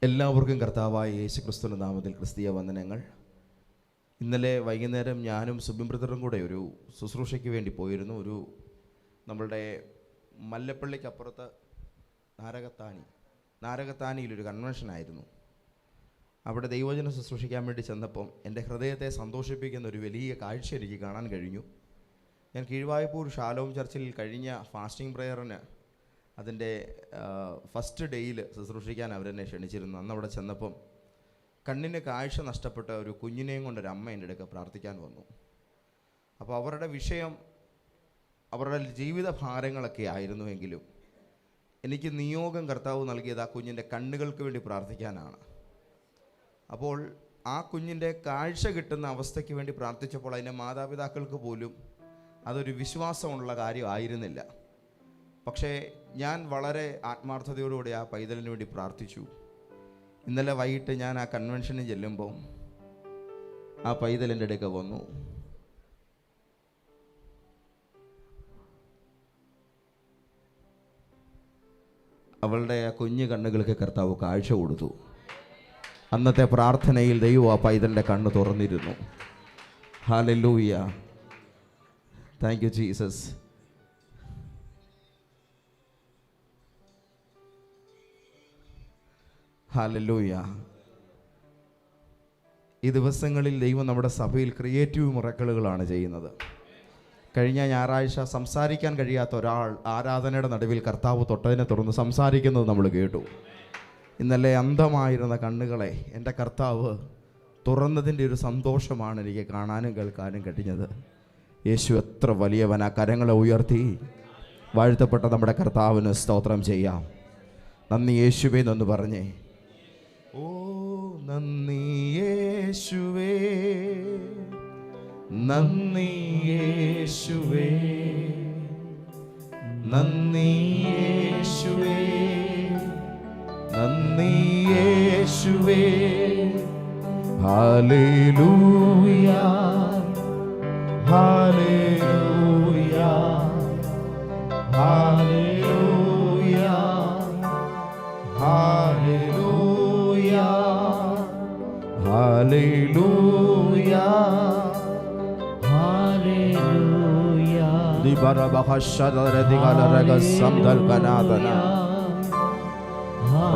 എല്ലാവർക്കും കർത്താവായ യേശുക്രിസ്തുവിന്റെ നാമത്തിൽ ക്രിസ്തീയ വന്ദനങ്ങൾ. ഇന്നലെ വൈകുന്നേരം ഞാനും സുബിൻ ബ്രദറും കൂടെ ഒരു ശുശ്രൂഷയ്ക്ക് വേണ്ടി പോയിരുന്നു. നമ്മളുടെ മല്ലപ്പള്ളിക്കപ്പുറത്ത് നാരകത്താനിയിലൊരു കൺവെൻഷനായിരുന്നു. അവിടെ ദൈവവചനം ശുശ്രൂഷിക്കാൻ വേണ്ടി ചെന്നപ്പം എൻ്റെ ഹൃദയത്തെ സന്തോഷിപ്പിക്കുന്ന ഒരു വലിയ കാഴ്ച എനിക്ക് കാണാൻ കഴിഞ്ഞു. ഞാൻ കീഴ്വായ്പൂർ ഷാലോം ചർച്ചിൽ കഴിഞ്ഞ ഫാസ്റ്റിംഗ് പ്രയറിന് അതിൻ്റെ ഫസ്റ്റ് ഡേയിൽ ശുശ്രൂഷിക്കാൻ അവരെന്നെ ക്ഷണിച്ചിരുന്നു. അന്ന് അവിടെ ചെന്നപ്പം കണ്ണിന് കാഴ്ച നഷ്ടപ്പെട്ട ഒരു കുഞ്ഞിനെയും കൊണ്ടൊരു അമ്മ എൻ്റെ അടുക്ക പ്രാർത്ഥിക്കാൻ വന്നു. അപ്പോൾ അവരുടെ വിഷയം അവരുടെ ജീവിത ഭാരങ്ങളൊക്കെ ആയിരുന്നുവെങ്കിലും എനിക്ക് നിയോഗം കർത്താവ് നൽകിയത് ആ കുഞ്ഞിൻ്റെ കണ്ണുകൾക്ക് വേണ്ടി പ്രാർത്ഥിക്കാനാണ്. അപ്പോൾ ആ കുഞ്ഞിൻ്റെ കാഴ്ച കിട്ടുന്ന അവസ്ഥയ്ക്ക് വേണ്ടി പ്രാർത്ഥിച്ചപ്പോൾ അതിൻ്റെ മാതാപിതാക്കൾക്ക് പോലും അതൊരു വിശ്വാസമുള്ള കാര്യമായിരുന്നില്ല. പക്ഷേ ഞാൻ വളരെ ആത്മാർത്ഥതയോടുകൂടി ആ പൈതലിന് വേണ്ടി പ്രാർത്ഥിച്ചു. ഇന്നലെ വൈകിട്ട് ഞാൻ ആ കൺവെൻഷനിൽ ചെല്ലുമ്പോൾ ആ പൈതലിൻ്റെ അടുക്ക വന്നു. അവളുടെ ആ കുഞ്ഞു കണ്ണുകൾക്ക് കർത്താവ് കാഴ്ച കൊടുത്തു. അന്നത്തെ പ്രാർത്ഥനയിൽ ദൈവം ആ പൈതലിൻ്റെ കണ്ണ് തുറന്നിരുന്നു. Hallelujah, thank you Jesus. Hallelujah. ഈ ദിവസങ്ങളിൽ ദൈവം നമ്മുടെ സഭയിൽ ക്രിയേറ്റീവ് മിറക്കിളുകളാണ് ചെയ്യുന്നത്. കഴിഞ്ഞ ഞായറാഴ്ച സംസാരിക്കാൻ കഴിയാത്ത ഒരാൾ ആരാധനയുടെ നടുവിൽ കർത്താവ് തൊട്ടതിനെ തുടർന്ന് സംസാരിക്കുന്നത് നമ്മൾ കേട്ടു. ഇന്നലെ അന്ധമായിരുന്ന കണ്ണുകളെ എൻ്റെ കർത്താവ് തുറന്നതിൻ്റെ ഒരു സന്തോഷമാണ് എനിക്ക് കാണാനും കേൾക്കാനും കഴിഞ്ഞത്. യേശു എത്ര വലിയവൻ! ആ കരങ്ങളെ ഉയർത്തി വാഴ്ത്തപ്പെട്ട നമ്മുടെ കർത്താവിന് സ്തോത്രം ചെയ്യാം. നന്ദി യേശുവേ എന്നൊന്ന് പറഞ്ഞേ. ഓ നന്ദി യേശുവേ, നന്ദി യേശുവേ, നന്ദി യേശുവേ, നന്ദി യേശുവേ. ഹല്ലേലൂയ, ഹല്ലേലൂയ, ഹല്ലേലൂയ, ഹല്ലേലൂയ, ഹല്ലേലൂയ, ഹല്ലേലൂയ. ദിബറബഹശദര ദിഗലരഗ സംദൽ കനാദന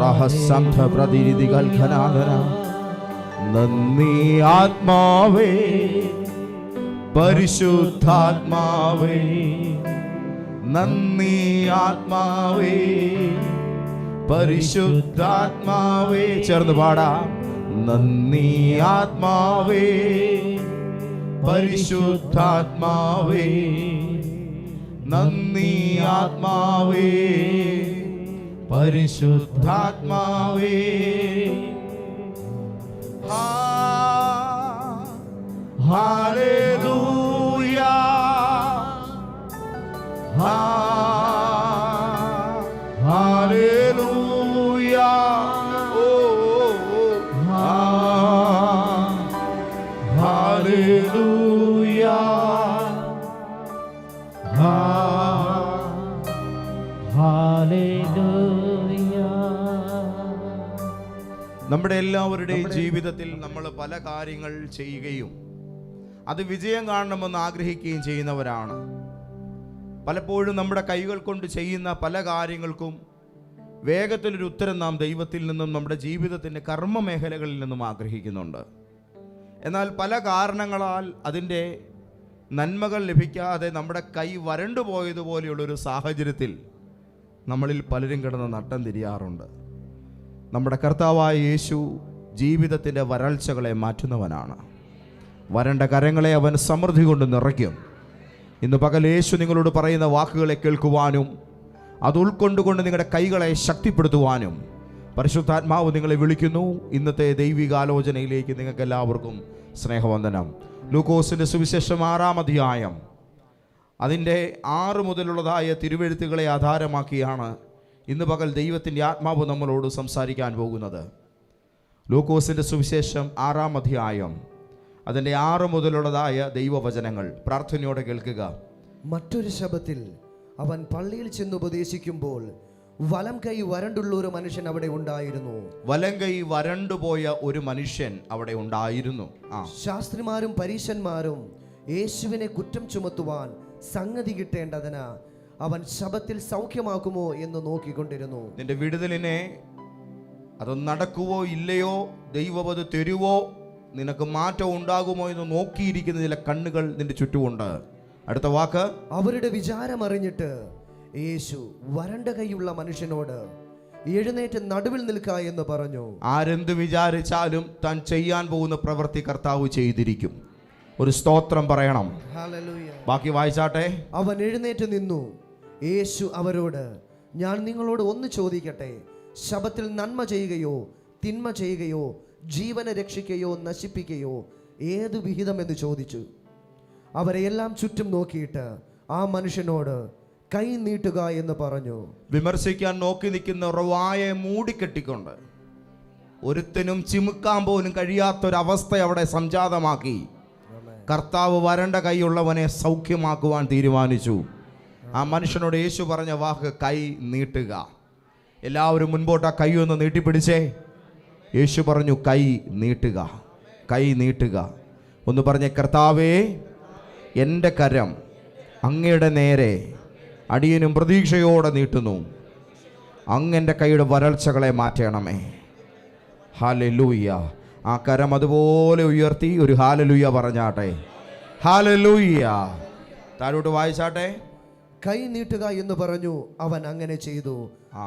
റഹസംധ പ്രതിനിധികൾ ഖനാദന. നന്ദി ആത്മാവേ, പരിശുദ്ധാത്മാവേ, നന്ദി ആത്മാവേ, പരിശുദ്ധാത്മാവേ. ചേർന്ന് പാടാം. നന്ദി ആത്മാവേ, പരിശുദ്ധാത്മാവേ, നന്ദി ആത്മാവേ, പരിശുദ്ധാത്മാവേ. ഹല്ലേലൂയ, ഹല്ലേലൂയ, ഹല്ലേലൂയ, ഹല്ലേലൂയ. നമ്മുടെ എല്ലാവരുടെയും ജീവിതത്തിൽ നമ്മൾ പല കാര്യങ്ങൾ ചെയ്യുകയും അത് വിജയം കാണണമെന്ന് ആഗ്രഹിക്കുകയും ചെയ്യുന്നവരാണ്. പലപ്പോഴും നമ്മുടെ കൈകൾ കൊണ്ട് ചെയ്യുന്ന പല കാര്യങ്ങൾക്കും വേഗത്തിലൊരു ഉത്തരം നാം ദൈവത്തിൽ നിന്നും നമ്മുടെ ജീവിതത്തിൻ്റെ കർമ്മ മേഖലകളിൽ നിന്നും ആഗ്രഹിക്കുന്നുണ്ട്. എന്നാൽ പല കാരണങ്ങളാൽ അതിൻ്റെ നന്മകൾ ലഭിക്കാതെ നമ്മുടെ കൈ വരണ്ടു പോയതുപോലെയുള്ളൊരു സാഹചര്യത്തിൽ നമ്മളിൽ പലരും കിടന്ന് നട്ടം തിരിയാറുണ്ട്. നമ്മുടെ കർത്താവായ യേശു ജീവിതത്തിൻ്റെ വരൾച്ചകളെ മാറ്റുന്നവനാണ്. വരണ്ട കരങ്ങളെ അവൻ സമൃദ്ധി കൊണ്ട് നിറയ്ക്കും. ഇന്ന് പകൽ യേശു നിങ്ങളോട് പറയുന്ന വാക്കുകളെ കേൾക്കുവാനും അത് ഉൾക്കൊണ്ടുകൊണ്ട് നിങ്ങളുടെ കൈകളെ ശക്തിപ്പെടുത്തുവാനും പരിശുദ്ധാത്മാവ് നിങ്ങളെ വിളിക്കുന്നു. ഇന്നത്തെ ദൈവികാലോചനയിലേക്ക് നിങ്ങൾക്ക് എല്ലാവർക്കും സ്നേഹവന്ദനം. ലൂക്കോസിൻ്റെ സുവിശേഷം 6-ാം അധ്യായം അതിൻ്റെ 6 മുതലുള്ളതായ തിരുവെഴുത്തുകളെ ആധാരമാക്കിയാണ് ഇന്ന് പകൽ ദൈവത്തിൻ്റെ ആത്മാവ് നമ്മളോട് സംസാരിക്കാൻ പോകുന്നത്. ലൂക്കോസിൻ്റെ സുവിശേഷം 6-ാം അധ്യായം അതിൻ്റെ 6 മുതലുള്ളതായ ദൈവവചനങ്ങൾ പ്രാർത്ഥനയോടെ കേൾക്കുക. മറ്റൊരു ശബ്ദത്തിൽ അവൻ പള്ളിയിൽ ചെന്ന് ഉപദേശിക്കുമ്പോൾ വലം കൈ വരണ്ടുള്ള ഒരു മനുഷ്യൻ അവിടെ ഉണ്ടായിരുന്നു. വലം കൈ വരണ്ടുപോയ ഒരു മനുഷ്യൻ അവിടെ ഉണ്ടായിരുന്നു. ശാസ്ത്രിമാരും പരീശന്മാരും യേശുവിനെ കുറ്റം ചുമത്തുവാൻ സംഗതി കിട്ടേണ്ടതിന് അവൻ ശബത്തിൽ സൗഖ്യമാക്കുമോ എന്ന് നോക്കിക്കൊണ്ടിരുന്നു. നിന്റെ വിടുതലിനെ അത് നടക്കുവോ ഇല്ലയോ, ദൈവം അത് തരുവോ, നിനക്ക് മാറ്റം ഉണ്ടാകുമോ എന്ന് നോക്കിയിരിക്കുന്ന ചില കണ്ണുകൾ നിന്റെ ചുറ്റുമുണ്ട്. അടുത്ത വാക്ക്, അവരുടെ വിചാരം അറിഞ്ഞിട്ട് യേശു വരണ്ട കൈയുള്ള മനുഷ്യനോട് എഴുന്നേറ്റ് നടുവിൽ നിൽക്ക എന്ന് പറഞ്ഞു. ആരെന്ത് വിചാരിച്ചാലും താൻ ചെയ്യാൻ പോകുന്ന പ്രവൃത്തി കർത്താവ് ചെയ്തിരിക്കും. ഒരു സ്തോത്രം പറയണം. ഹല്ലേലൂയ. ബാക്കി വായിച്ചാട്ടെ. അവൻ എഴുന്നേറ്റ് നിന്നു. യേശു അവരോട്, ഞാൻ നിങ്ങളോട് ഒന്ന് ചോദിക്കട്ടെ, ശബത്തിൽ നന്മ ചെയ്യുകയോ തിന്മ ചെയ്യുകയോ ജീവനെ രക്ഷിക്കുകയോ നശിപ്പിക്കുകയോ ഏതു വിഹിതമെന്ന് ചോദിച്ചു. അവരെയെല്ലാം ചുറ്റും നോക്കിയിട്ട് ആ മനുഷ്യനോട് കൈ നീട്ടുക എന്ന് പറഞ്ഞു. വിമർശിക്കാൻ നോക്കി നിൽക്കുന്ന വായെ മൂടിക്കെട്ടിക്കൊണ്ട് ഒരുത്തനും ചിമുക്കാൻ പോലും കഴിയാത്തൊരവസ്ഥ അവിടെ സംജാതമാക്കി കർത്താവ് വരണ്ട കൈയുള്ളവനെ സൗഖ്യമാക്കുവാൻ തീരുമാനിച്ചു. ആ മനുഷ്യനോട് യേശു പറഞ്ഞ വാക്ക് കൈ നീട്ടുക. എല്ലാവരും മുൻപോട്ട് ആ കൈ ഒന്ന് നീട്ടിപ്പിടിച്ചേ. യേശു പറഞ്ഞു കൈ നീട്ടുക, കൈ നീട്ടുക. ഒന്ന് പറഞ്ഞേ, കർത്താവേ, എൻ്റെ കരം അങ്ങയുടെ നേരെ അടിയനും പ്രതീക്ഷയോടെ നീട്ടുന്നു. അങ്ങൻ്റെ കൈയുടെ വരൾച്ചകളെ മാറ്റണമേ. ഹല്ലേലൂയ. ആ കരം അതുപോലെ ഉയർത്തി ഒരു ഹല്ലേലൂയ പറഞ്ഞാട്ടെ. ഹല്ലേലൂയ. താഴോട്ട് വായിച്ചാട്ടെ. കൈ നീട്ടുക എന്ന് പറഞ്ഞു. അവൻ അങ്ങനെ ചെയ്തു.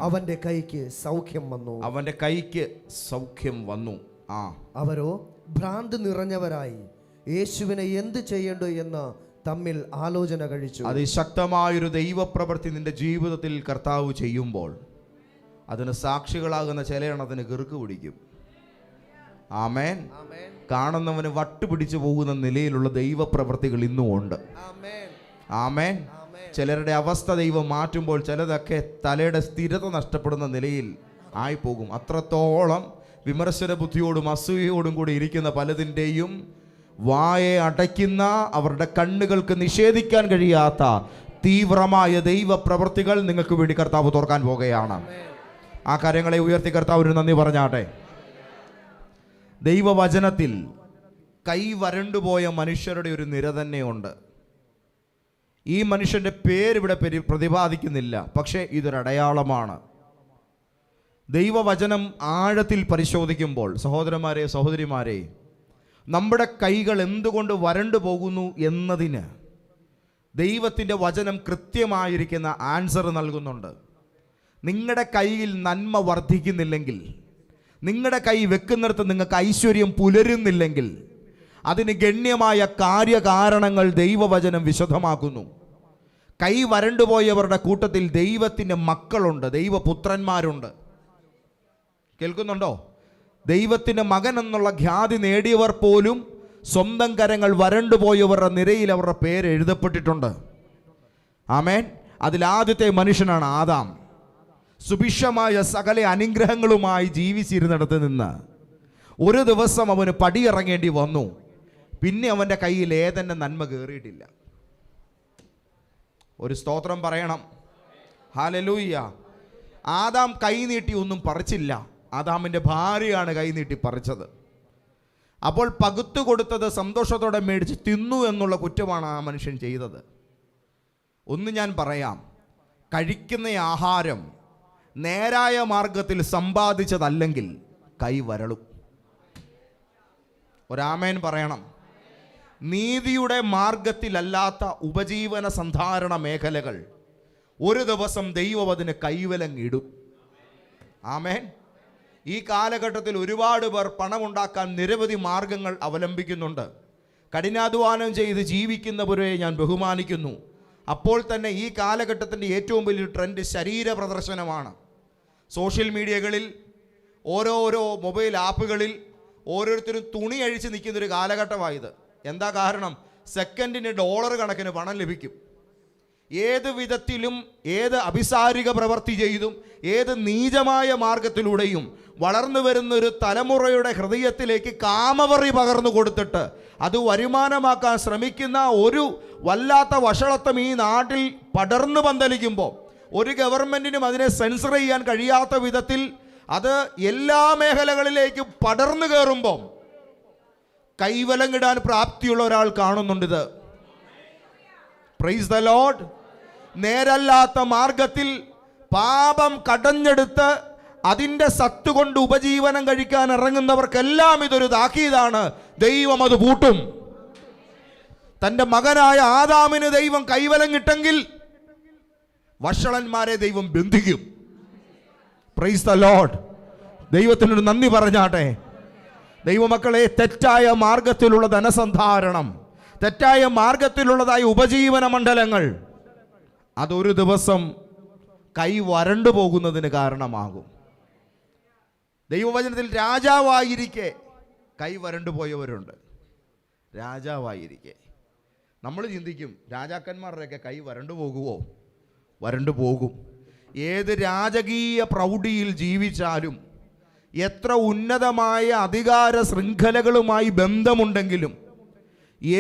അവന്റെ കൈക്ക് സൗഖ്യം വന്നു. അവന്റെ കൈക്ക് സൗഖ്യം വന്നു. അവരോ ഭ്രാന്ത് നിറഞ്ഞവരായി യേശുവിനെ എന്ത് ചെയ്യണ്ടോ എന്ന് തമ്മിൽ ആലോചന കഴിച്ചു. അതിശക്തമായൊരു ദൈവപ്രവൃത്തി നിന്റെ ജീവിതത്തിൽ കർത്താവ് ചെയ്യുമ്പോൾ അതിന് സാക്ഷികളാകുന്ന ചിലയെണ്ണത്തിന് കിറുക്ക് പിടിക്കും. ആമേൻ. കാണുന്നവന് വട്ടുപിടിച്ചു പോകുന്ന നിലയിലുള്ള ദൈവപ്രവൃത്തികൾ ഇന്നും ഉണ്ട്. ആമേൻ. ചിലരുടെ അവസ്ഥ ദൈവം മാറ്റുമ്പോൾ ചിലതൊക്കെ തലയുടെ സ്ഥിരത നഷ്ടപ്പെടുന്ന നിലയിൽ ആയിപ്പോകും. അത്രത്തോളം വിമർശന ബുദ്ധിയോടും അസൂയയോടും കൂടി ഇരിക്കുന്ന പലതിൻ്റെയും വായെ അടയ്ക്കുന്ന, അവരുടെ കണ്ണുകൾക്ക് നിഷേധിക്കാൻ കഴിയാത്ത തീവ്രമായ ദൈവപ്രവൃത്തികൾ നിങ്ങൾക്ക് വേണ്ടി കർത്താവ് തുറക്കാൻ പോകുകയാണ്. ആ കാര്യങ്ങളെ ഉയർത്തി കർത്താവിന് നന്ദി പറഞ്ഞാട്ടെ. ദൈവവചനത്തിൽ കൈ വരണ്ടുപോയ മനുഷ്യരുടെ ഒരു നിര തന്നെയുണ്ട്. ഈ മനുഷ്യൻ്റെ പേരിവിടെ പ്രതിപാദിക്കുന്നില്ല, പക്ഷേ ഇതൊരടയാളമാണ്. ദൈവവചനം ആഴത്തിൽ പരിശോധിക്കുമ്പോൾ സഹോദരന്മാരെ, സഹോദരിമാരെ, നമ്മുടെ കൈകൾ എന്തുകൊണ്ട് വരണ്ടു പോകുന്നു എന്നതിന് ദൈവത്തിൻ്റെ വചനം കൃത്യമായിരിക്കുന്ന ആൻസർ നൽകുന്നുണ്ട്. നിങ്ങളുടെ കയ്യിൽ നന്മ വർദ്ധിക്കുന്നില്ലെങ്കിൽ, നിങ്ങളുടെ കൈ വെക്കുന്നിടത്ത് നിങ്ങൾക്ക് ഐശ്വര്യം പുലരുന്നില്ലെങ്കിൽ അതിന് ഗണ്യമായ കാര്യകാരണങ്ങൾ ദൈവവചനം വിശദമാക്കുന്നു. കൈ വരണ്ടുപോയവരുടെ കൂട്ടത്തിൽ ദൈവത്തിൻ്റെ മക്കളുണ്ട്, ദൈവപുത്രന്മാരുണ്ട്. കേൾക്കുന്നുണ്ടോ? ദൈവത്തിൻ്റെ മകൻ എന്നുള്ള ഖ്യാതി നേടിയവർ പോലും സ്വന്തം കരങ്ങൾ വരണ്ടുപോയവരുടെ നിരയിൽ അവരുടെ പേര് എഴുതപ്പെട്ടിട്ടുണ്ട്. ആമേൻ. അതിലാദ്യത്തെ മനുഷ്യനാണ് ആദാം. സുഭിക്ഷമായ സകല അനുഗ്രഹങ്ങളുമായി ജീവിച്ചിരുന്നിടത്ത് നിന്ന് ഒരു ദിവസം അവന് പടിയിറങ്ങേണ്ടി വന്നു. പിന്നെ അവൻ്റെ കയ്യിൽ ഏതെന്നെ നന്മ കയറിയിട്ടില്ല. ഒരു സ്തോത്രം പറയണം. ഹല്ലേലൂയ. ആദാം കൈ നീട്ടി ഒന്നും പറിച്ചില്ല. ആദാമിൻ്റെ ഭാര്യയാണ് കൈ നീട്ടി പറിച്ചത്. അപ്പോൾ പകുത്തു കൊടുത്തത് സന്തോഷത്തോടെ മേടിച്ച് തിന്നു എന്നുള്ള കുറ്റമാണ് ആ മനുഷ്യൻ ചെയ്തത്. ഒന്ന് ഞാൻ പറയാം, കഴിക്കുന്ന ആഹാരം നേരായ മാർഗത്തിൽ സമ്പാദിച്ചതല്ലെങ്കിൽ കൈ വരളും. ഒരാമേൻ പറയണം. നീതിയുടെ മാർഗത്തിലല്ലാത്ത ഉപജീവന സന്ധാരണ മേഖലകൾ ഒരു ദിവസം ദൈവം അതിന് കൈവലങ്ങിടും. ആമേൻ. ഈ കാലഘട്ടത്തിൽ ഒരുപാട് പേർ പണമുണ്ടാക്കാൻ നിരവധി മാർഗങ്ങൾ അവലംബിക്കുന്നുണ്ട്. കഠിനാധ്വാനം ചെയ്ത് ജീവിക്കുന്നവരെ ഞാൻ ബഹുമാനിക്കുന്നു. അപ്പോൾ തന്നെ ഈ കാലഘട്ടത്തിൻ്റെ ഏറ്റവും വലിയ ട്രെൻഡ് ശരീര പ്രദർശനമാണ്. സോഷ്യൽ മീഡിയകളിൽ, ഓരോരോ മൊബൈൽ ആപ്പുകളിൽ ഓരോരുത്തരും തുണി അഴിച്ച് നിൽക്കുന്നൊരു കാലഘട്ടമായത്. എന്താ കാരണം? സെക്കൻഡിന് ഡോളർ കണക്കിന് പണം ലഭിക്കും. ഏത് വിധത്തിലും, ഏത് അഭിസാരിക പ്രവൃത്തി ചെയ്തും, ഏത് നീചമായ മാർഗത്തിലൂടെയും വളർന്നു വരുന്നൊരു തലമുറയുടെ ഹൃദയത്തിലേക്ക് കാമവറി പകർന്നു കൊടുത്തിട്ട് അത് വരുമാനമാക്കാൻ ശ്രമിക്കുന്ന ഒരു വല്ലാത്ത വഷളത്വം ഈ നാട്ടിൽ പടർന്നു പന്തലിക്കുമ്പോൾ ഒരു ഗവൺമെന്റിനും അതിനെ സെൻസർ ചെയ്യാൻ കഴിയാത്ത വിധത്തിൽ അത് എല്ലാ മേഖലകളിലേക്കും പടർന്നു കയറുമ്പം കൈവലങ്ങിടാൻ പ്രാപ്തിയുള്ള ഒരാൾ കാണുന്നുണ്ടിത്. Praise the lord. നേരല്ലാത്ത മാർഗത്തിൽ പാപം കടഞ്ഞെടുത്ത് അതിൻ്റെ സത്ത് കൊണ്ട് ഉപജീവനം കഴിക്കാൻ ഇറങ്ങുന്നവർക്കെല്ലാം ഇതൊരു താക്കീതാണ്. ദൈവം അത് പൂട്ടും. തൻ്റെ മകനായ ആദാമിന് ദൈവം കൈവലങ്ങിട്ടെങ്കിൽ വഷളന്മാരെ ദൈവം ബന്ധിക്കും. Price the Lord. ദൈവത്തിനൊരു നന്ദി പറഞ്ഞാട്ടെ. ദൈവമക്കളെ, തെറ്റായ മാർഗത്തിലുള്ള ധനസന്ധാരണം, തെറ്റായ മാർഗത്തിലുള്ളതായ ഉപജീവന മണ്ഡലങ്ങൾ, അതൊരു ദിവസം കൈ വരണ്ടു പോകുന്നതിന് കാരണമാകും. ദൈവവചനത്തിൽ രാജാവായിരിക്കെ കൈ വരണ്ടു പോയവരുണ്ട്. രാജാവായിരിക്കെ നമ്മൾ ചിന്തിക്കും, രാജാക്കന്മാരുടെയൊക്കെ കൈ വരണ്ടു പോകുമോ? വരണ്ടു പോകും. ഏത് രാജകീയ പ്രൗഢിയിൽ ജീവിച്ചാലും, എത്ര ഉന്നതമായ അധികാര ശൃംഖലകളുമായി ബന്ധമുണ്ടെങ്കിലും,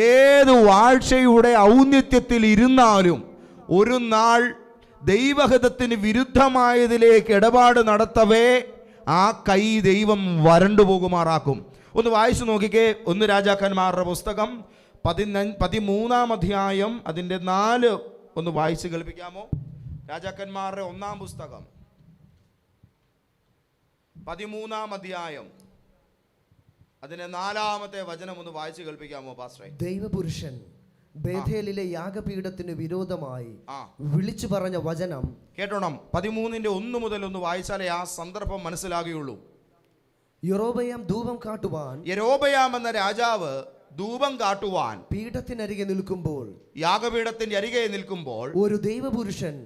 ഏത് വാഴ്ചയുടെ ഔന്നിത്യത്തിൽ ഇരുന്നാലും ഒരു നാൾ ദൈവഹിതത്തിന് വിരുദ്ധമായതിലേക്ക് ഇടപാട് നടത്തവേ ആ കൈ ദൈവം വരണ്ടു പോകുമാറാക്കും. ഒന്ന് വായിച്ചു നോക്കിക്കേ. 1 രാജാക്കന്മാരുടെ പുസ്തകം 13-ാം അധ്യായം അതിൻ്റെ 4 ഒന്ന് വായിച്ച് കേൾപ്പിക്കാമോ? രാജാക്കന്മാരുടെ 1-ാം പുസ്തകം 13-ാം അധ്യായം അതിന്റെ 4-ാമത്തെ വചനം ഒന്ന് വായിച്ച് കേൾപ്പിക്കാമോ പാസ്റ്ററെ? ദൈവപുരുഷൻ ബേഥേലിലെ യാഗപീഠത്തിന് വിരോധമായി വിളിച്ചു പറഞ്ഞ വചനം കേട്ടോണം. 13-ന്റെ 1 മുതൽ ഒന്ന് വായിച്ചാലേ ആ സന്ദർഭം മനസ്സിലാകുകയുള്ളൂ. യൊരോബയാം ധൂപം കാട്ടുവാൻ, യൊരോബയാം എന്ന രാജാവ് ധൂപം കാട്ടുവാൻ പീഠത്തിനരികെ നിൽക്കുമ്പോൾ, യാഗപീഠത്തിന്റെ അരികെ നിൽക്കുമ്പോൾ ഒരു ദൈവപുരുഷൻ,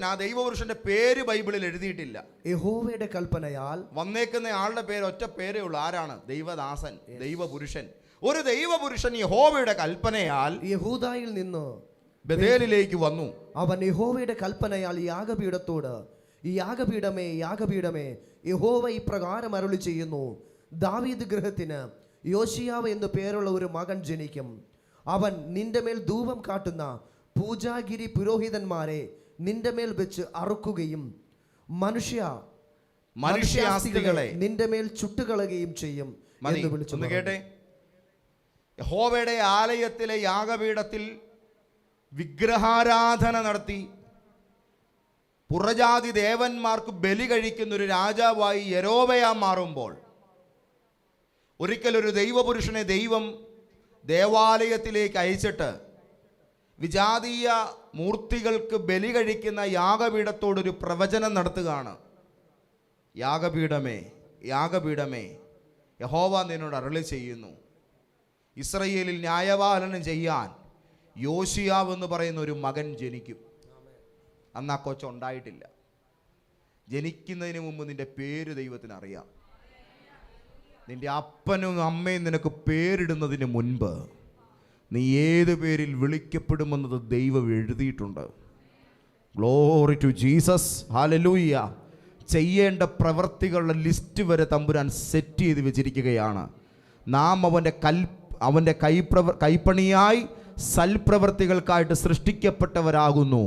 ആ ദൈവപുരുഷന്റെ പേര് ബൈബിളിൽ എഴുതിയിട്ടില്ല. യഹോവയുടെ കൽപ്പനയാൽ വന്നേക്കുന്ന ആളുടെ പേര് ഒറ്റ പേരേ ഉള്ളൂ. ആരാണ്? ദൈവദാസൻ, ദൈവപുരുഷൻ. ഒരു ദൈവപുരുഷൻ യഹോവയുടെ കൽപ്പനയാൽ യഹൂദായിൽ നിന്ന് ബേഥേലിലേക്ക് വന്നു. അവൻ യഹോവയുടെ കൽപ്പനയാൽ യാഗപീഠത്തോട്, യാഗപീഠമേ യാഗപീഠമേ, യഹോവ ഇപ്രകാരം അരുളി ചെയ്യുന്നു, ദാവീദ് ഗൃഹത്തിന് യോശിയാവ് എന്നു പേരുള്ള ഒരു മകൻ ജനിക്കും. അവൻ നിന്റെ മേൽ ധൂപം കാട്ടുന്ന പൂജാഗിരി പുരോഹിതന്മാരെ നിന്റെ മേൽ വെച്ച് അറുക്കുകയും മനുഷ്യാസ്തികളെ നിന്റെ മേൽ ചുട്ടുകളയുകയും ചെയ്യും എന്ന് വിളിച്ചു. കേട്ടെ, യഹോവയുടെ ആലയത്തിലെ യാഗപീഠത്തിൽ വിഗ്രഹാരാധന നടത്തി പുറജാതി ദേവന്മാർക്ക് ബലി കഴിക്കുന്ന ഒരു രാജാവായി യൊരോബയാം മാറുമ്പോൾ, ഒരിക്കലൊരു ദൈവപുരുഷനെ ദൈവം ദേവാലയത്തിലേക്ക് അയച്ചിട്ട് വിജാതീയ മൂർത്തികൾക്ക് ബലി കഴിക്കുന്ന യാഗപീഠത്തോടൊരു പ്രവചനം നടത്തുകയാണ്. യാഗപീഠമേ യാഗപീഠമേ, യഹോവ നിന്നോട് അരുളി ചെയ്യുന്നു, ഇസ്രയേലിൽ ന്യായപാലനം ചെയ്യാൻ യോശിയാവ് എന്ന് പറയുന്ന ഒരു മകൻ ജനിക്കും. അന്ന് ആ കൊച്ചുണ്ടായിട്ടില്ല. ജനിക്കുന്നതിന് മുമ്പ് നിന്റെ പേര് ദൈവത്തിന് അറിയാം. നിന്റെ അപ്പനും അമ്മയും നിനക്ക് പേരിടുന്നതിന് മുൻപ് നീ ഏത് പേരിൽ വിളിക്കപ്പെടുമെന്നത് ദൈവം എഴുതിയിട്ടുണ്ട്. Glory to Jesus, hallelujah. ചെയ്യേണ്ട പ്രവൃത്തികളുടെ ലിസ്റ്റ് വരെ തമ്പുരാൻ സെറ്റ് ചെയ്ത് വെച്ചിരിക്കുകയാണ്. നാം അവൻ്റെ കൈപ്പണിയായി സൽപ്രവൃത്തികൾക്കായിട്ട് സൃഷ്ടിക്കപ്പെട്ടവരാകുന്നു.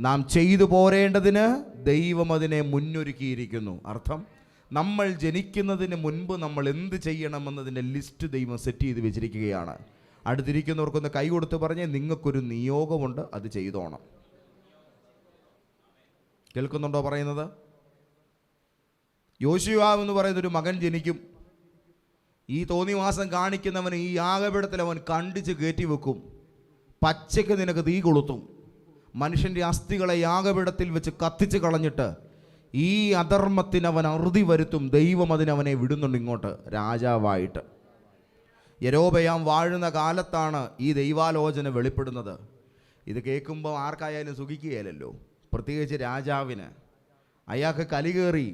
നാം ചെയ്തു പോരേണ്ടതിന് ദൈവം അതിനെ മുന്നൊരുക്കിയിരിക്കുന്നു. അർത്ഥം, നമ്മൾ ജനിക്കുന്നതിന് മുൻപ് നമ്മൾ എന്ത് ചെയ്യണമെന്നതിൻ്റെ ലിസ്റ്റ് ദൈവം സെറ്റ് ചെയ്ത് വെച്ചിരിക്കുകയാണ്. അടുത്തിരിക്കുന്നവർക്കൊന്ന് കൈ കൊടുത്ത് പറഞ്ഞ്, നിങ്ങൾക്കൊരു നിയോഗമുണ്ട്, അത് ചെയ്തോണം. കേൾക്കുന്നുണ്ടോ പറയുന്നത്? യോശുവാവ് എന്ന് പറയുന്നൊരു മകൻ ജനിക്കും. ഈ തോന്നിവാസം കാണിക്കുന്നവന് ഈ യാഗപീഠത്തിൽ അവൻ കണ്ടിച്ച് കയറ്റി വെക്കും. പച്ചയ്ക്ക് നിനക്ക് തീ കൊളുത്തും. മനുഷ്യൻ്റെ അസ്ഥികളെ യാഗപീഠത്തിൽ വെച്ച് കത്തിച്ച് കളഞ്ഞിട്ട് ഈ അധർമ്മത്തിന് അവൻ അറുതി വരുത്തും. ദൈവം അതിനവനെ വിടുന്നുണ്ട് ഇങ്ങോട്ട് രാജാവായിട്ട്. യൊരോബയാം വാഴുന്ന കാലത്താണ് ഈ ദൈവാലോചന വെളിപ്പെടുന്നത്. ഇത് കേൾക്കുമ്പോൾ ആർക്കായാലും സുഖിക്കുകയല്ലോ, പ്രത്യേകിച്ച് രാജാവിന്. അയാൾക്ക് കലികേറി.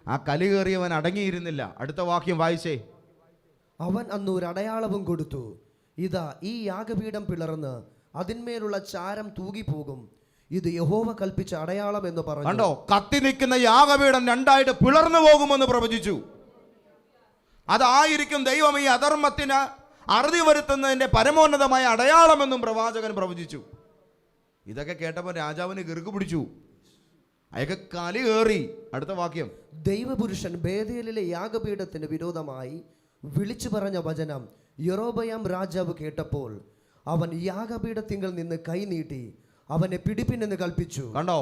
ആ കലികേറിയവൻ അടങ്ങിയിരുന്നില്ല. അടുത്ത വാക്യം വായിച്ചേ. അവൻ അന്ന് ഒരു അടയാളവും കൊടുത്തു, ഇതാ ഈ യാഗപീഠം പിളർന്ന് അതിന്മേലുള്ള ചാരം തൂകിപ്പോകും, ഇത് യഹോവ കൽപ്പിച്ച അടയാളം എന്ന് പറഞ്ഞു. കണ്ടോ, കത്തി നിൽക്കുന്ന യാഗപീഠം രണ്ടായിട്ട് പിളർന്നു പോകുമെന്ന് പ്രവചിച്ചു. അതായിരിക്കും ദൈവം ഈ അധർമ്മത്തിന് അറുതി വരുത്തുന്നതിൻ്റെ പരമോന്നതമായ അടയാളമെന്നും പ്രവാചകൻ പ്രവചിച്ചു. ഇതൊക്കെ കേട്ടപ്പോൾ രാജാവിന് ഗിറുക്ക് പിടിച്ചു, അയാൾക്ക് കലി കയറി. അടുത്ത വാക്യം, ദൈവപുരുഷൻ ബേഥേലിലെ യാഗപീഠത്തിന് വിരോധമായി വിളിച്ചു പറഞ്ഞ വചനം യൊരോബയാം രാജാവ് കേട്ടപ്പോൾ അവൻ യാഗപീഠത്തിങ്കൽ നിന്ന് കൈ നീട്ടി അവനെ പിടിപ്പിനെന്ന് കൽപ്പിച്ചു. കണ്ടോ,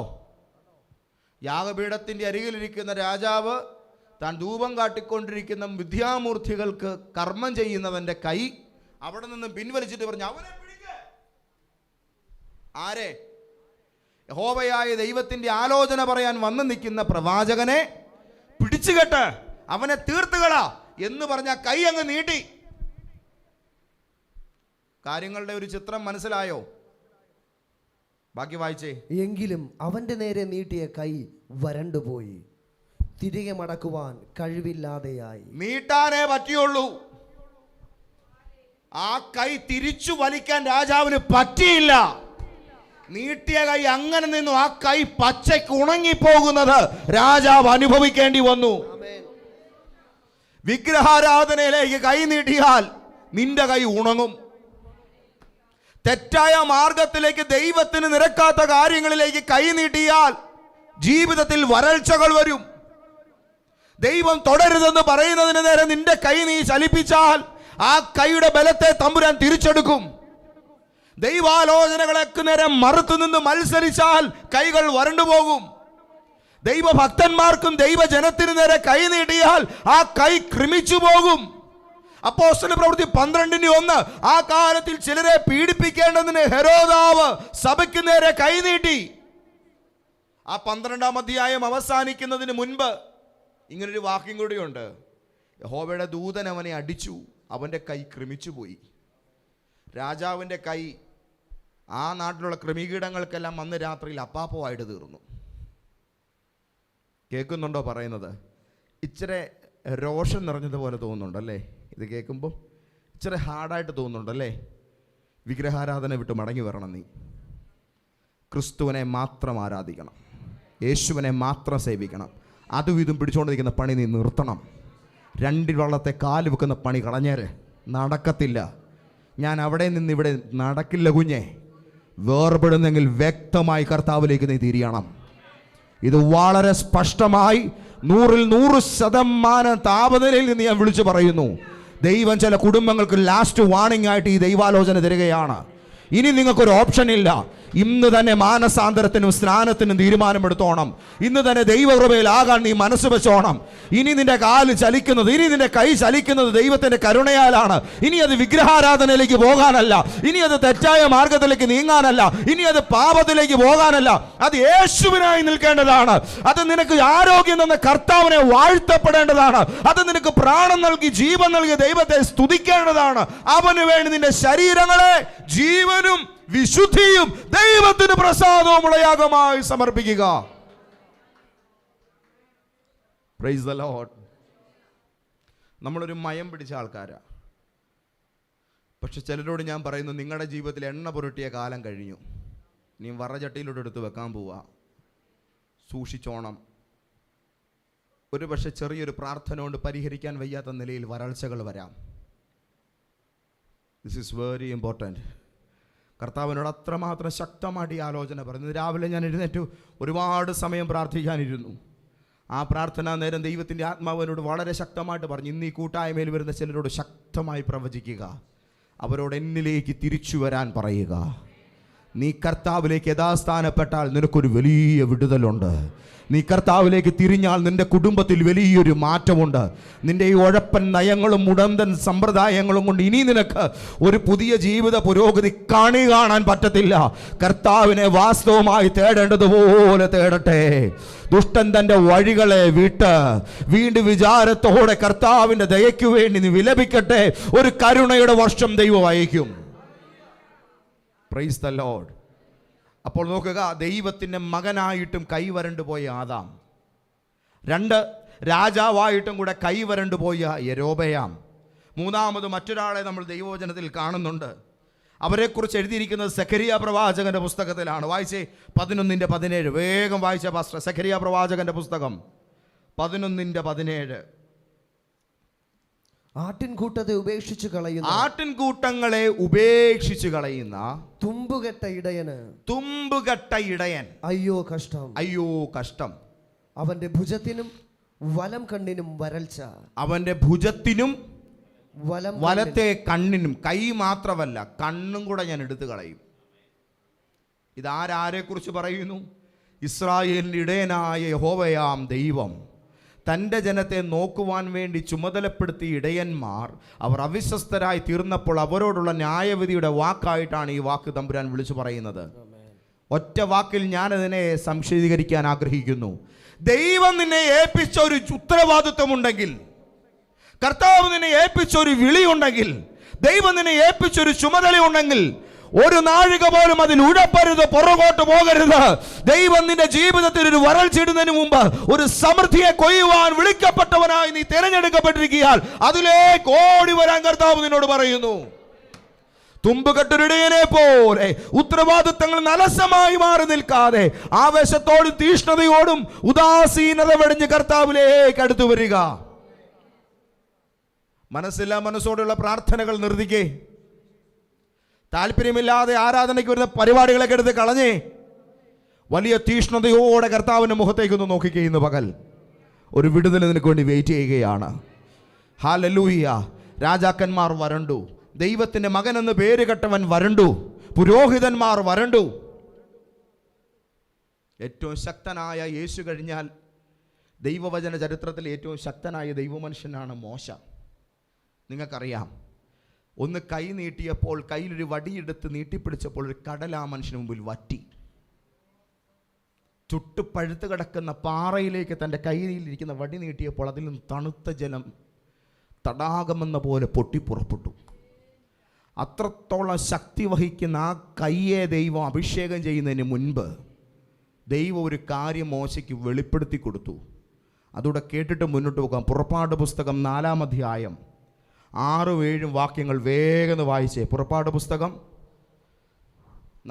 യാഗപീഠത്തിന്റെ അരികിലിരിക്കുന്ന രാജാവ് താൻ ധൂപം കാട്ടിക്കൊണ്ടിരിക്കുന്ന വിദ്യാമൂർത്തികൾക്ക് കർമ്മം ചെയ്യുന്നവന്റെ കൈ അവിടെ നിന്ന് പിൻവലിച്ചിട്ട് പറഞ്ഞു, അവനെ പിടിക്ക്. ആരെ? യഹോവയായ ദൈവത്തിന്റെ ആലോചന പറയാൻ വന്നു നിൽക്കുന്ന പ്രവാചകനെ പിടിച്ചുകെട്ട്, അവനെ തീർത്തുകളാ എന്ന് പറഞ്ഞ കൈ അങ്ങ് നീട്ടി. കാര്യങ്ങളുടെ ഒരു ചിത്രം മനസ്സിലായോ? ബാക്കി വായിച്ചേ. എങ്കിലും അവന്റെ നേരെ നീട്ടിയ കൈ വരണ്ടുപോയി, തിരികെ മടക്കുവാൻ കഴിവില്ലാതെയായി. നീട്ടാനേ പറ്റിയുള്ളൂ, ആ കൈ തിരിച്ചു വലിക്കാൻ രാജാവിന് പറ്റിയില്ല. നീട്ടിയ കൈ അങ്ങനെ നിന്നു. ആ കൈ പച്ചയ്ക്ക് ഉണങ്ങിപ്പോകുന്നത് രാജാവ് അനുഭവിക്കേണ്ടി വന്നു. വിഗ്രഹാരാധനയിലേക്ക് കൈ നീട്ടിയാൽ നിന്റെ കൈ ഉണങ്ങും. തെറ്റായ മാർഗത്തിലേക്ക്, ദൈവത്തിന് നിരക്കാത്ത കാര്യങ്ങളിലേക്ക് കൈ നീട്ടിയാൽ ജീവിതത്തിൽ വരൾച്ചകൾ വരും. ദൈവം തുടരുതെന്ന് പറയുന്നതിന് നേരെ നിന്റെ കൈ നീ ചലിപ്പിച്ചാൽ ആ കൈയുടെ ബലത്തെ തമ്പുരാൻ തിരിച്ചെടുക്കും. ദൈവാലോചനകളൊക്കെ നേരെ മറുത്തു നിന്ന് മത്സരിച്ചാൽ കൈകൾ വരണ്ടുപോകും. ദൈവഭക്തന്മാർക്കും ദൈവജനത്തിന് നേരെ കൈ നീട്ടിയാൽ ആ കൈ ക്രമിച്ചു പോകും. അപ്പോസ്തല പ്രവൃത്തി 12:1 ആ കാലത്തിൽ ചിലരെ പീഡിപ്പിക്കേണ്ടതിന് ഹെരോദാവ് സഭയ്ക്ക് നേരെ കൈ നീട്ടി. ആ 12-ാം അധ്യായം അവസാനിക്കുന്നതിന് മുൻപ് ഇങ്ങനൊരു വാക്യം കൂടിയുണ്ട്, യഹോവയുടെ ദൂതൻ അവനെ അടിച്ചു, അവൻ്റെ കൈ ക്രമിച്ചു പോയി. രാജാവിൻ്റെ കൈ ആ നാട്ടിലുള്ള ക്രിമികീടങ്ങൾക്കെല്ലാം അന്ന് രാത്രിയിൽ അപ്പാപ്പമായിട്ട് തീർന്നു. കേൾക്കുന്നുണ്ടോ പറയുന്നത്? ഇച്ചിരി രോഷം നിറഞ്ഞതുപോലെ തോന്നുന്നുണ്ടല്ലേ ഇത് കേൾക്കുമ്പോൾ? ഇച്ചിരി ഹാർഡായിട്ട് തോന്നുന്നുണ്ടല്ലേ? വിഗ്രഹാരാധന വിട്ട് മടങ്ങി വരണം. നീ ക്രിസ്തുവിനെ മാത്രം ആരാധിക്കണം, യേശുവിനെ മാത്രം സേവിക്കണം. അതും ഇതും പിടിച്ചുകൊണ്ടിരിക്കുന്ന പണി നീ നിർത്തണം. രണ്ടിൽ വള്ളത്തെ കാല് വെക്കുന്ന പണി കളഞ്ഞേര്, നടക്കത്തില്ല. ഞാൻ അവിടെ നിന്ന് ഇവിടെ നടക്കില്ല കുഞ്ഞെ. വേർപെടുന്നെങ്കിൽ വ്യക്തമായി കർത്താവിലേക്ക് നീ തിരിയണം. ഇത് വളരെ സ്പഷ്ടമായി 100% താപനിലയിൽ നിന്ന് ഞാൻ വിളിച്ചു പറയുന്നു. ദൈവം ചില കുടുംബങ്ങൾക്ക് ലാസ്റ്റ് വാർണിംഗ് ആയിട്ട് ഈ ദൈവാലോചന തരികയാണ്. ഇനി നിങ്ങൾക്കൊരു ഓപ്ഷൻ ഇല്ല. ഇന്ന് തന്നെ മാനസാന്തരത്തിനും സ്നാനത്തിനും തീരുമാനമെടുത്തോണം. ഇന്ന് തന്നെ ദൈവകൃപയിലാകാൻ നീ മനസ്സ് വെച്ചോണം. ഇനി നിന്റെ കാല് ചലിക്കുന്നത്, ഇനി നിന്റെ കൈ ചലിക്കുന്നത് ദൈവത്തിന്റെ കരുണയാലാണ്. ഇനി അത് വിഗ്രഹാരാധനയിലേക്ക് പോകാനല്ല, ഇനി അത് തെറ്റായ മാർഗത്തിലേക്ക് നീങ്ങാനല്ല, ഇനി അത് പാപത്തിലേക്ക് പോകാനല്ല. അത് യേശുവിനായി നിൽക്കേണ്ടതാണ്. അത് നിനക്ക് ആരോഗ്യം തന്ന കർത്താവിനെ വാഴ്ത്തപ്പെടേണ്ടതാണ്. അത് നിനക്ക് പ്രാണൻ നൽകി ജീവൻ നൽകി ദൈവത്തെ സ്തുതിക്കേണ്ടതാണ്. അവന് വേണ്ടി നിന്റെ ശരീരങ്ങളെ ജീവനും വിശുദ്ധിയും ദൈവത്തിന് പ്രസാദവുമുള്ള യാഗമായി സമർപ്പിക്കുക. Praise the Lord. നമ്മളൊരു മയം പിടിച്ച ആൾക്കാരാ. പക്ഷെ ചിലരോട് ഞാൻ പറയുന്നു, നിങ്ങളുടെ ജീവിതത്തിൽ എണ്ണ പുരട്ടിയ കാലം കഴിഞ്ഞു. നീ വറചട്ടിയിലോട്ട് എടുത്ത് വെക്കാൻ പോവാ. സൂക്ഷിച്ചോണം. ഒരു പക്ഷെ ചെറിയൊരു പ്രാർത്ഥന കൊണ്ട് പരിഹരിക്കാൻ വയ്യാത്ത നിലയിൽ വരൾച്ചകൾ വരാം. This is very important. കർത്താവിനോട് അത്രമാത്രം ശക്തമായിട്ട് ഈ ആലോചന പറയുന്നത്. രാവിലെ ഞാൻ എഴുന്നേറ്റ് ഒരുപാട് സമയം പ്രാർത്ഥിക്കാനിരുന്നു. ആ പ്രാർത്ഥനാ നേരം ദൈവത്തിൻ്റെ ആത്മാവിനോട് വളരെ ശക്തമായിട്ട് പറഞ്ഞു, ഇന്ന് ഈ കൂട്ടായ്മയിൽ വരുന്ന ചിലരോട് ശക്തമായി പ്രവചിക്കുക. അവരോട് എന്നിലേക്ക് തിരിച്ചു വരാൻ പറയുക. നീ കർത്താവിലേക്ക് യഥാസ്ഥാനപ്പെട്ടാൽ നിനക്കൊരു വലിയ വിടുതലുണ്ട്. നീ കർത്താവിലേക്ക് തിരിഞ്ഞാൽ നിന്റെ കുടുംബത്തിൽ വലിയൊരു മാറ്റമുണ്ട്. നിന്റെ ഈ ഉഴപ്പൻ നയങ്ങളും മുടന്തൻ സമ്പ്രദായങ്ങളും കൊണ്ട് ഇനി നിനക്ക് ഒരു പുതിയ ജീവിത പുരോഗതി കാണാൻ പറ്റത്തില്ല. കർത്താവിനെ വാസ്തവമായി തേടേണ്ടതുപോലെ തേടട്ടെ. ദുഷ്ടൻ തൻ്റെ വഴികളെ വിട്ട് വീണ്ടും വിചാരത്തോടെ കർത്താവിൻ്റെ ദയയ്ക്കു വേണ്ടി നീ വിലപിക്കട്ടെ. ഒരു കരുണയുടെ വർഷം ദൈവം അയക്കും. Praise the Lord. അപ്പോൾ നോക്കുക, ദൈവത്തിൻ്റെ മകനായിട്ടും കൈവരണ്ടു പോയ ആദാം, 2 രാജാവായിട്ടും കൂടെ കൈവരണ്ടു പോയ യൊരോബയാം, 3 മറ്റൊരാളെ നമ്മൾ ദൈവവചനത്തിൽ കാണുന്നുണ്ട്. അവരെക്കുറിച്ച് എഴുതിയിരിക്കുന്നത് സെഖരിയ പ്രവാചകന്റെ പുസ്തകത്തിലാണ്. വായിച്ചേ 11:17. വേഗം വായിച്ച പാസ്റ്റർ. സെഖരിയ പ്രവാചകന്റെ പുസ്തകം 11:17. ആട്ടിൻകൂട്ടത്തെ ഉപേക്ഷിച്ചു കളയുന്ന ആട്ടിൻകൂട്ടങ്ങളെ ഉപേക്ഷിച്ചു കളയുന്ന തുമ്പുകെട്ട ഇടയൻ അയ്യോ കഷ്ടം. അയ്യോ കഷ്ടം. അവന്റെ ഭുജത്തിനും വലം കണ്ണിനും വരൾച്ച. അവന്റെ ഭുജത്തിനും വലത്തെ കണ്ണിനും, കൈ മാത്രമല്ല കണ്ണും കൂടെ ഞാൻ എടുത്തു കളയും. ഇതാരെ കുറിച്ച് പറയുന്നു? ഇസ്രായേലിന്റെ ഇടയനായ യഹോവയാം ദൈവം തൻ്റെ ജനത്തെ നോക്കുവാൻ വേണ്ടി ചുമതലപ്പെടുത്തിയ ഇടയന്മാർ അവർ അവിശ്വസ്തരായി തീർന്നപ്പോൾ അവരോടുള്ള ന്യായവിധിയുടെ വാക്കായിട്ടാണ് ഈ വാക്ക് തമ്പുരാൻ വിളിച്ചു പറയുന്നത്. ഒറ്റ വാക്കിൽ ഞാനതിനെ സംശദീകരിക്കാൻ ആഗ്രഹിക്കുന്നു. ദൈവം നിന്നെ ഏൽപ്പിച്ച ഒരു ഉത്തരവാദിത്വമുണ്ടെങ്കിൽ, കർത്താവ് നിന്നെ ഏൽപ്പിച്ച ഒരു വിളിയുണ്ടെങ്കിൽ, ദൈവം നിന്നെ ഏൽപ്പിച്ച ഒരു ചുമതലയുണ്ടെങ്കിൽ, ഒരു നാഴിക പോലും അതിൽ ഉഴപ്പരുത്, പുറകോട്ട് പോകരുത്. ദൈവം നിന്റെ ജീവിതത്തിൽ ഒരു വരൾച്ചിടുന്നതിന് മുമ്പ് ഒരു സമൃദ്ധിയെ കൊയ്യുവാൻ വിളിക്കപ്പെട്ടവനായി നീ തിരഞ്ഞെടുക്കപ്പെട്ടിരിക്കുകയാൽ അതിലേക്ക് ഓടി വരാൻ കർത്താവ് നിന്നോട് പറയുന്നു. തുമ്പുകെട്ടൊരിടയനെ പോലെ ഉത്തരവാദിത്തങ്ങൾ അലസമായി മാറി നിൽക്കാതെ ആവേശത്തോടും തീഷ്ണതയോടും ഉദാസീനത വെടിഞ്ഞ് കർത്താവിലേക്ക് അടുത്തു വരിക. മനസ്സില്ലാ മനസ്സോടുള്ള പ്രാർത്ഥനകൾ നിർത്തിക്കേ. താല്പര്യമില്ലാതെ ആരാധനയ്ക്ക് വരുന്ന പരിപാടികളൊക്കെ എടുത്ത് കളഞ്ഞേ. വലിയ തീഷ്ണതയോടെ കർത്താവിൻ്റെ മുഖത്തേക്ക് ഒന്ന് നോക്കിക്കേ. ഇന്ന് പകൽ ഒരു വിടുതൽ നിനക്ക് വേണ്ടി വെയിറ്റ് ചെയ്യുകയാണ്. ഹല്ലേലൂയ. രാജാക്കന്മാർ വരണ്ടു, ദൈവത്തിൻ്റെ മകൻ എന്ന് പേര് കേട്ടവൻ വരണ്ടു, പുരോഹിതന്മാർ വരണ്ടു. ഏറ്റവും ശക്തനായ യേശു കഴിഞ്ഞാൽ ദൈവവചന ചരിത്രത്തിൽ ഏറ്റവും ശക്തനായ ദൈവമനുഷ്യനാണ് മോശ. നിങ്ങൾക്കറിയാം, ഒന്ന് കൈ നീട്ടിയപ്പോൾ, കയ്യിലൊരു വടിയെടുത്ത് നീട്ടിപ്പിടിച്ചപ്പോൾ ഒരു കടൽ ആ മനുഷ്യന് മുമ്പിൽ വറ്റി. ചുട്ടു പഴുത്ത് കിടക്കുന്ന പാറയിലേക്ക് തൻ്റെ കയ്യിലിരിക്കുന്ന വടി നീട്ടിയപ്പോൾ അതിൽ നിന്ന് തണുത്ത ജലം തടാകമെന്ന പോലെ പൊട്ടിപ്പുറപ്പെട്ടു. അത്രത്തോളം ശക്തി വഹിക്കുന്ന ആ കയ്യെ ദൈവം അഭിഷേകം ചെയ്യുന്നതിന് മുൻപ് ദൈവം ഒരു കാര്യം മോശയ്ക്ക് വെളിപ്പെടുത്തി കൊടുത്തു. അതുകൂടെ കേട്ടിട്ട് മുന്നോട്ട് പോകാം. പുറപ്പാട് പുസ്തകം 4-ാം അധ്യായം 6-7 വാക്യങ്ങൾ വേഗം വായിച്ചേ. പുറപ്പാട് പുസ്തകം